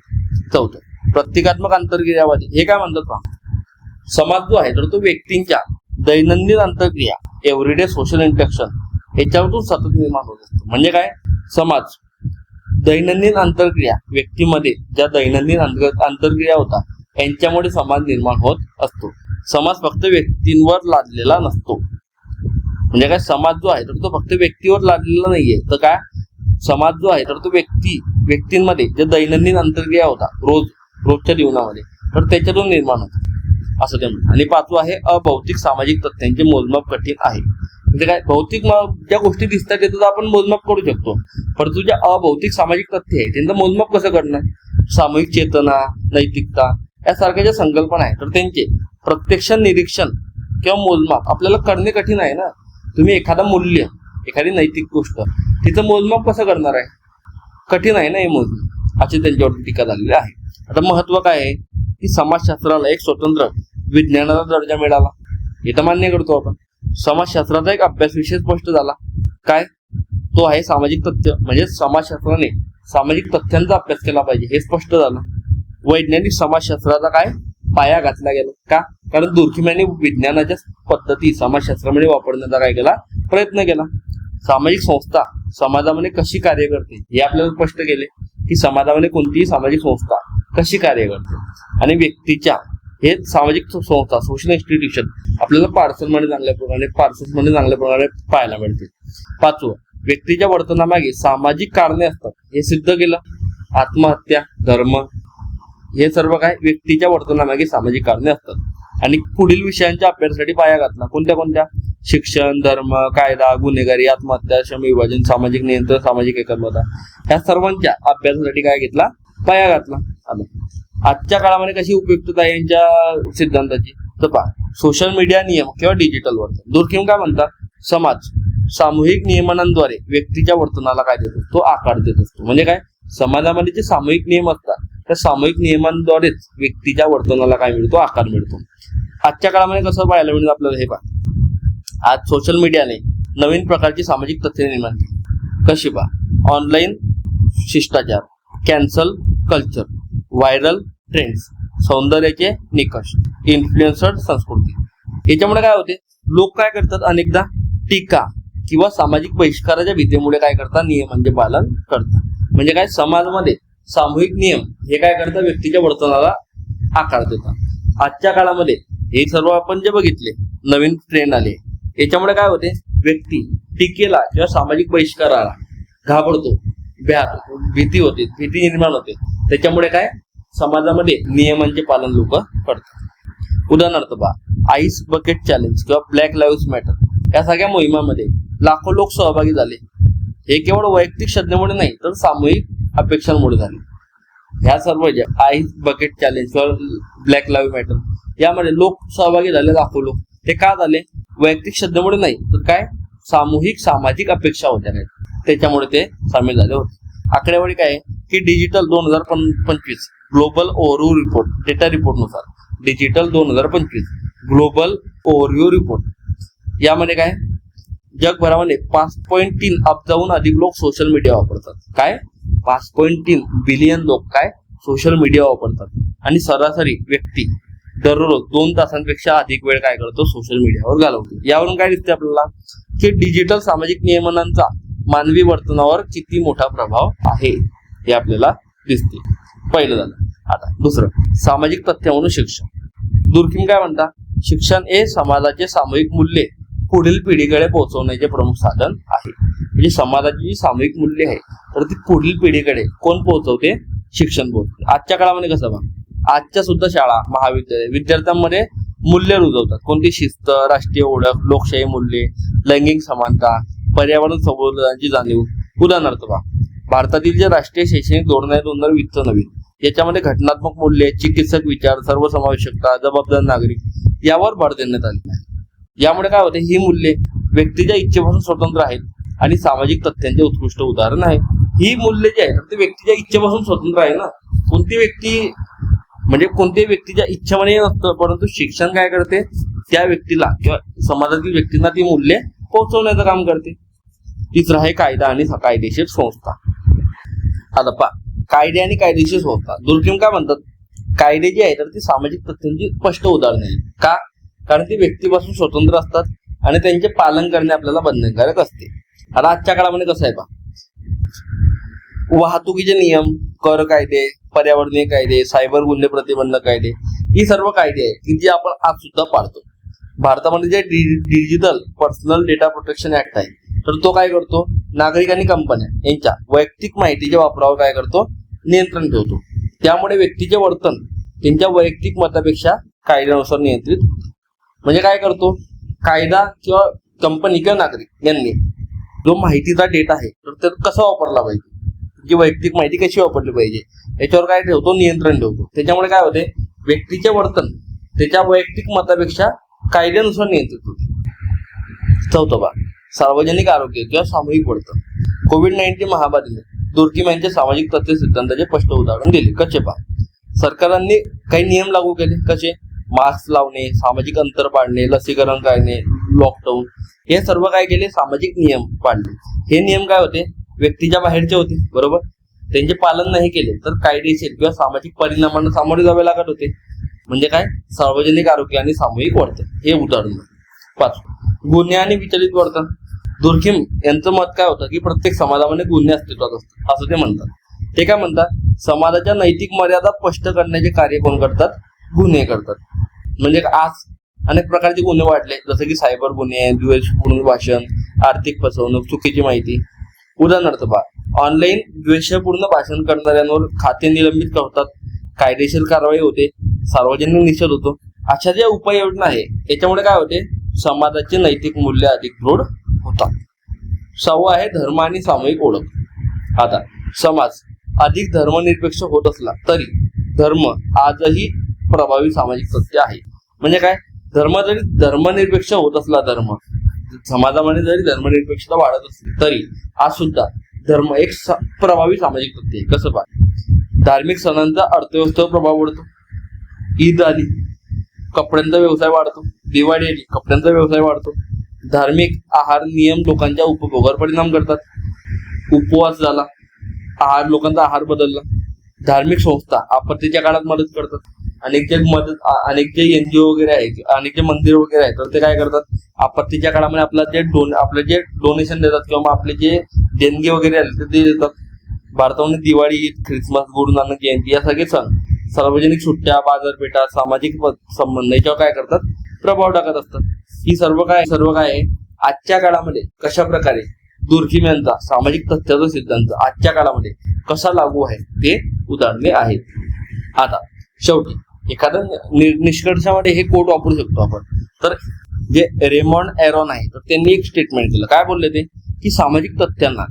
चौथं, प्रतिकात्मक आंतरक्रियावादी. हे काय म्हणतात पहा, समाज जो आहे तर तो व्यक्तींच्या दैनंदिन आंतरक्रिया, एव्हरीडे सोशल इंटरॅक्शन याच्यावरून सतत निर्माण होत असतो. म्हणजे काय, समाज दैनंदिन आंतरक्रिया, व्यक्तीमध्ये ज्या दैनंदिन आंतरक्रिया होतात यांच्यामुळे समाज निर्माण होत असतो. समाज फक्त व्यक्तींवर लादलेला नसतो. म्हणजे काय, समाज जो आहे तर तो फक्त व्यक्तीवर लादलेला नाहीये, तर काय, समाज जो आहे तर तो व्यक्तींमध्ये ज्या दैनंदिन आंतरक्रिया होतात रोजच्या जीवनामध्ये तर त्याच्यातून निर्माण होतात असं ते म्हणतात. आणि पाचवं आहे अभौतिक सामाजिक तथ्यांचे मोजमाप कठीण आहे. म्हणजे काय, भौतिक ज्या गोष्टी दिसतात त्याचं आपण मोजमाप करू शकतो, परंतु ज्या अभौतिक सामाजिक तथ्य आहे त्यांचं मोजमाप कसं करणार, सामूहिक चेतना, नैतिकता यासारख्या ज्या संकल्पना आहेत तर त्यांचे प्रत्यक्ष निरीक्षण किंवा मोजमाप आपल्याला करणे कठीण आहे ना. तुम्ही एखादा मूल्य, एखादी नैतिक गोष्ट तिचं मोजमाप कसं करणार आहे, कठीण आहे ना हे मोजणं, अशी त्यांच्यावरती टीका झालेली आहे. आता महत्व काय आहे की समाजशास्त्राला एक स्वतंत्र विज्ञानाचा दर्जा मिळाला, हे तर मान्य करतो आपण. समाजशास्त्राचा एक अभ्यास विषय स्पष्ट झाला, काय, तो आहे सामाजिक तथ्य. म्हणजे समाजशास्त्राने सामाजिक तथ्यांचा अभ्यास केला पाहिजे हे स्पष्ट झालं. वैज्ञानिक समाजशास्त्राचा काय पाया घातला गेला. का, कारण दुर्खिम यांनी विज्ञानाच्या पद्धती समाजशास्त्रामध्ये वापरण्याचा काय केला, प्रयत्न केला. सामाजिक संस्था समाजामध्ये कशी कार्य करते हे आपल्याला स्पष्ट केले की समाजामध्ये कोणतीही सामाजिक संस्था कशी कार्य करते. आणि व्यक्तीच्या हे सामाजिक संस्था, सोशल इन्स्टिट्यूशन आपल्याला पार्सलमध्ये चांगल्या प्रकारे पाहायला मिळते. पाचवं, व्यक्तीच्या वर्तनामागे सामाजिक कारणे असतात हे सिद्ध केलं. आत्महत्या, धर्म हे सर्व काय व्यक्तीच्या वर्तनामागे सामाजिक कारणे असतात. आणि पुढील विषयांच्या अभ्यासासाठी पाया घातला. कोणत्या, शिक्षण, धर्म, कायदा, गुन्हेगारी, आत्महत्या, श्रमविभाजन, सामाजिक नियंत्रण, सामाजिक एकत्मता या सर्वांच्या अभ्यासासाठी काय घेतला, पाया घातला. आजच्या काळामध्ये कशी उपयुक्तता आहे यांच्या सिद्धांताची, तर पहा, सोशल मीडिया नियम किंवा डिजिटल वर्तन. दुर्खिम काय म्हणतात, समाज सामूहिक नियमनांद्वारे व्यक्तीच्या वर्तनाला काय देत असतो, आकार देत असतो. म्हणजे काय, समाजामध्ये जे सामूहिक नियम असतात त्या सामूहिक नियमांद्वारेच व्यक्तीच्या वर्तनाला काय मिळतो, आकार मिळतो. आजच्या काळामध्ये कसं पाहायला मिळतं आपल्याला, हे पहा, आज सोशल मीडियाने नवीन प्रकारची सामाजिक तथ्ये निर्माण केली. कशी पहा, ऑनलाईन शिष्टाचार, कॅन्सल कल्चर, व्हायरल ट्रेंड्स, सौंदर्याचे निकष, इन्फ्लुएन्सर संस्कृती. याच्यामुळे काय होते, लोक काय करतात, अनेकदा टीका किंवा सामाजिक बहिष्काराच्या भीतीमुळे काय करतात, नियमांचे पालन करतात. म्हणजे काय, समाजामध्ये सामूहिक नियम हे काय करतात, व्यक्तीच्या वर्तनाला आकार देतात. आजच्या काळामध्ये हे सर्व आपण जे बघितले नवीन ट्रेंड आले, याच्यामुळे काय होते, व्यक्ती टीकेला किंवा सामाजिक बहिष्काराला घाबरतो, भीती होते, भीती निर्माण होते. त्याच्यामुळे काय, समाजामध्ये नियमांचे पालन लोक करतात. उदाहरणार्थ पहा, आईस बकेट चॅलेंज किंवा ब्लॅक लाईव्ह मॅटर या सगळ्या मोहिमांमध्ये लाखो लोक सहभागी झाले. हे केवळ वैयक्तिक श्रद्धेमुळे नाही तर सामूहिक अपेक्षांमुळे झाले. ह्या सर्व ज्या आईस बकेट चॅलेंज किंवा ब्लॅक लाईव्ह मॅटर यामध्ये लोक सहभागी झाले, लाखो लोक. ते का झाले, वैयक्तिक श्रद्धेमुळे नाही तर काय, सामूहिक सामाजिक अपेक्षा होत्या नाही, त्याच्यामुळे ते सामील झाले होते. आकडेवारी काय आहे की digital 2025 global overview report, data report नुसार डिजिटल 2025 ग्लोबल ओव्हरव्ह्यू रिपोर्ट यामध्ये काय, जगभरामध्ये 5.3 अब्जाहून अधिक लोक सोशल मीडिया वापरतात. काय, 5.3 बिलियन लोक काय सोशल मीडिया वापरतात आणि सरासरी व्यक्ती दररोज 2 तासांपेक्षा अधिक वेळ काय करतो, सोशल मीडियावर घालवतो. यावरून काय दिसते आपल्याला की डिजिटल सामाजिक नियमनांचा मानवी वर्तनावर किती मोठा प्रभाव आहे हे आपल्याला दिसते. पहिलं झालं. आता दुसरं, सामाजिक तथ्य म्हणून शिक्षण. दुर्कीम काय म्हणता, शिक्षण हे समाजाचे सामूहिक मूल्ये पुढील पिढीकडे पोहोचवण्याचे प्रमुख साधन आहे. म्हणजे समाजाची जी सामूहिक मूल्य आहे तर ती पुढील पिढीकडे कोण पोहोचवते, शिक्षण पोहोचते. आजच्या काळामध्ये कसं बघा, आजच्या सुद्धा शाळा महाविद्यालय विद्यार्थ्यांमध्ये मूल्य रुजवतात. कोणती, शिस्त, राष्ट्रीय ओळख, लोकशाही मूल्ये, लैंगिक समानता, पर्यावरण संवर्धनाची जाणीव. उदाहरणार्थ पहा, भारतातील जे राष्ट्रीय शैक्षणिक धोरण आहे 2020 नवीन, याच्यामध्ये घटनात्मक मूल्ये, चिकित्सक विचार, सर्वसमावेशकता, जबाबदार नागरिक यावर भर देण्यात आली आहे. यामुळे काय होते, ही मूल्ये व्यक्तीच्या इच्छेपासून स्वतंत्र आहेत आणि सामाजिक तथ्यांचे उत्कृष्ट उदाहरण आहे. ही मूल्ये जी आहेत ते व्यक्तीच्या इच्छेपासून स्वतंत्र आहे ना. कोणती व्यक्ती म्हणजे कोणत्याही व्यक्तीच्या इच्छेमध्ये नसतं, परंतु शिक्षण काय करते, त्या व्यक्तीला किंवा समाजातील व्यक्तींना ती मूल्ये पोहोचवण्याचं काम करते. तिसरं आहे कायदा आणि कायदेशीर संस्था. आता पहा, कायदे आणि कायदेशीर संस्था. दुर्कीम काय म्हणतात, कायदे जे आहे तर ती सामाजिक तथ्यांची स्पष्ट उदाहरण आहे. का, कारण ती व्यक्तीपासून स्वतंत्र असतात आणि त्यांचे पालन करणे आपल्याला बंधनकारक असते. आता आजच्या काळामध्ये कसं आहे पहा, वाहतुकीचे नियम, कर कायदे, पर्यावरणीय कायदे, सायबर गुन्हे प्रतिबंधक कायदे, ही सर्व कायदे आहेत की जी आपण आज सुद्धा पाळतो. भारतामध्ये जे digital personal data protection act आहे तर तो काय करतो, नागरिक आणि कंपन्या यांच्या वैयक्तिक माहितीच्या वापरावर काय करतो, नियंत्रण ठेवतो. त्यामुळे व्यक्तीचे वर्तन त्यांच्या वैयक्तिक मतापेक्षा कायद्यानुसार नियंत्रित होतं. म्हणजे काय करतो, कायदा किंवा कंपनी किंवा नागरिक यांनी जो माहितीचा डेटा आहे तर ते कसा वापरला पाहिजे, जी वैयक्तिक माहिती कशी वापरली पाहिजे याच्यावर काय ठेवतो, नियंत्रण ठेवतो. त्याच्यामुळे काय होते, व्यक्तीचे वर्तन त्याच्या वैयक्तिक मतापेक्षा कायद्यानुसार नियंत्रित होते. चौथं बा, सार्वजनिक आरोग्य किंवा सामूहिक वर्तन. कोविड-19 महामारीने दुर्कीम यांच्या सामाजिक तथ्य सिद्धांताचे स्पष्ट उदाहरण दिले. कसे पहा, सरकारांनी काही नियम लागू केले. कसे, मास्क लावणे, सामाजिक अंतर पाळणे, लसीकरण करणे, लॉकडाऊन, हे सर्व काय केले, सामाजिक नियम पाळले. हे नियम काय होते, व्यक्तीच्या बाहेरचे होते, बरोबर. त्यांचे पालन नाही केले तर कायदेशीर किंवा सामाजिक परिणामांना सामोरे जावे लागत होते. म्हणजे काय, सार्वजनिक आरोग्य आणि सामूहिक वर्तन हे उदाहरण. 5, गुन्हे आणि विचलित वर्तन. दुर्कीम यांचं मत काय होतं की प्रत्येक समाजामध्ये गुन्हे अस्तित्वात असतात असं ते म्हणतात. ते काय म्हणतात, समाजाच्या नैतिक मर्यादा स्पष्ट करण्याचे कार्य कोण करतात, गुन्हे करतात. म्हणजे आज अनेक प्रकारचे गुन्हे वाढले, जसं की सायबर गुन्हे, द्वेषपूर्ण भाषण, आर्थिक फसवणूक, चुकीची माहिती. उदाहरणार्थ पहा, ऑनलाईन द्वेषपूर्ण भाषण करणाऱ्यांवर खाते निलंबित करतात, कायदेशीर कारवाई होते, सार्वजनिक निषेध होतो. अशा ज्या उपाययोजना आहे याच्यामुळे काय होते, समाजाचे नैतिक मूल्य अधिक दृढ होतात. 6 आहे धर्म आणि सामूहिक ओळख. आता समाज अधिक धर्मनिरपेक्ष होत असला तरी धर्म आजही प्रभावी सामाजिक सत्य आहे. म्हणजे काय, धर्म जरी धर्मनिरपेक्ष होत असला, समाजामध्ये जरी धर्मनिरपेक्षता वाढत असली तरी आज सुद्धा धर्म एक प्रभावी सामाजिक सत्य आहे. कसं पहा, धार्मिक सणांचा अर्थव्यवस्थेवर प्रभाव पडतो. ईद आली, कपड्यांचा व्यवसाय वाढतो. दिवाळी आली, कपड्यांचा व्यवसाय वाढतो. धार्मिक आहार नियम लोकांच्या उपभोगावर परिणाम करतात. उपवास झाला, लोकांचा आहार बदलला. धार्मिक संस्था आपत्तीच्या काळात मदत करतात. अनेक जे एनजीओ वगैरे आहेत, अनेक जे मंदिर वगैरे आहेत, तर ते काय करतात, आपत्तीच्या काळामध्ये आपले जे डोनेशन देतात किंवा आपले जे देणगी वगैरे आले ते देतात. भारतामध्ये दिवाळी, ईद, ख्रिसमस, गुरु नानक जयंती या सगळे सण सार्वजनिक सुट्ट्या, बाजारपेठा, सामाजिक संबंध याच्यावर काय करतात, प्रभाव टाकत असतात. ही सर्व काय आहे आजच्या काळामध्ये कशा प्रकारे दुर्खिम्यांचा सामाजिक तथ्याचा सिद्धांत आजच्या काळामध्ये कसा लागू आहे ते उदाहरणे आहेत. आता शेवटी एखाद्या निष्कर्षामध्ये हे कोट वापरू शकतो आपण. तर जे रेमॉन्ड एरॉन आहे तर त्यांनी एक स्टेटमेंट केलं. काय बोलले ते, की सामाजिक तथ्यांना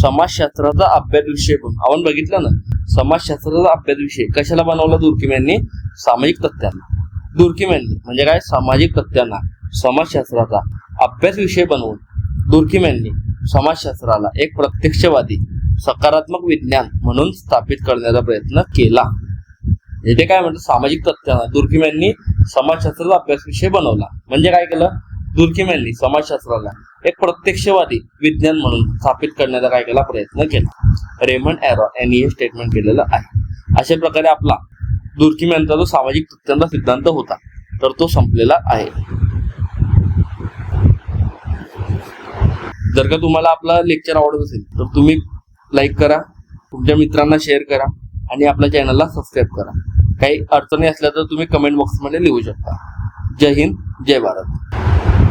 समाजशास्त्राचा अभ्यास विषय पण आपण बघितलं ना, समाजशास्त्राचा अभ्यास विषय कशाला बनवला दुर्खिम्यांनी, सामाजिक तथ्यांना. दुर्खिम्यांनी म्हणजे काय, सामाजिक तथ्यांना समाजशास्त्राचा अभ्यास विषय बनवून दुर्खिम्यांनी समाजशास्त्राला एक प्रत्यक्षवादी सकारात्मक विज्ञान म्हणून स्थापित करण्याचा प्रयत्न केला. इथे काय म्हणतात, सामाजिक तथ्यांना दुर्खिम्यांनी समाजशास्त्राचा अभ्यास विषय बनवला. म्हणजे काय केलं, दुर्खिम्यांनी समाजशास्त्राला एक प्रत्यक्षवादी विज्ञान म्हणून स्थापित करण्याचा काय केला, प्रयत्न केला. रेमंड एरॉन यांनी हे स्टेटमेंट केलेलं आहे. अशा प्रकारे आपला दुर्खिम्यांचा जो सामाजिक तथ्यांचा सिद्धांत होता तर तो संपलेला आहे. जर का तुम्हाला आपला लेक्चर आवडत असेल तर तुम्ही लाईक करा, तुमच्या मित्रांना शेअर करा आणि आपल्या चॅनलला सबस्क्राईब करा. काही अडचणी असल्या तर तुम्ही कमेंट बॉक्समध्ये लिहू शकता. जय हिंद, जय भारत.